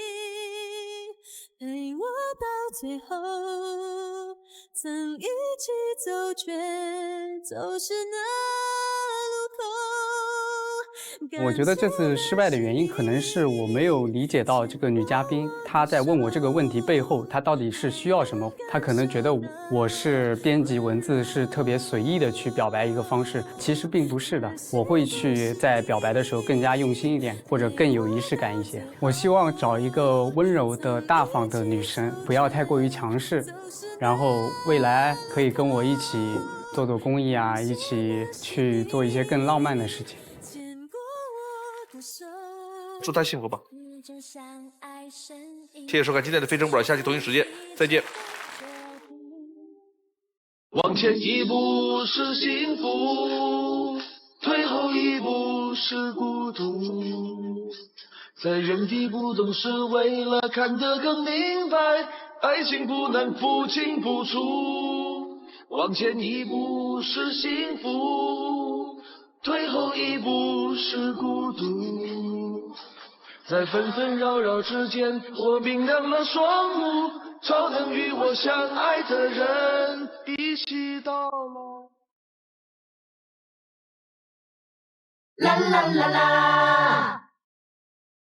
陪我到最后，曾一起走，却走失那路口。我觉得这次失败的原因可能是我没有理解到这个女嘉宾她在问我这个问题背后，她到底是需要什么。她可能觉得我是编辑文字是特别随意的去表白一个方式，其实并不是的。我会去在表白的时候更加用心一点，或者更有仪式感一些。我希望找一个温柔的大方的女生，不要太过于强势，然后未来可以跟我一起做做公益啊，一起去做一些更浪漫的事情。祝他幸福吧。谢谢收看今天的《非诚勿扰》，下期同一时间再见。往前一步是幸福，退后一步是孤独，在原地不动是为了看得更明白，爱情不能不进不出。往前一步是幸福，退后一步是孤独，在纷纷扰扰之间，我明亮了双目，超能与我相爱的人一起到老。啦啦啦啦。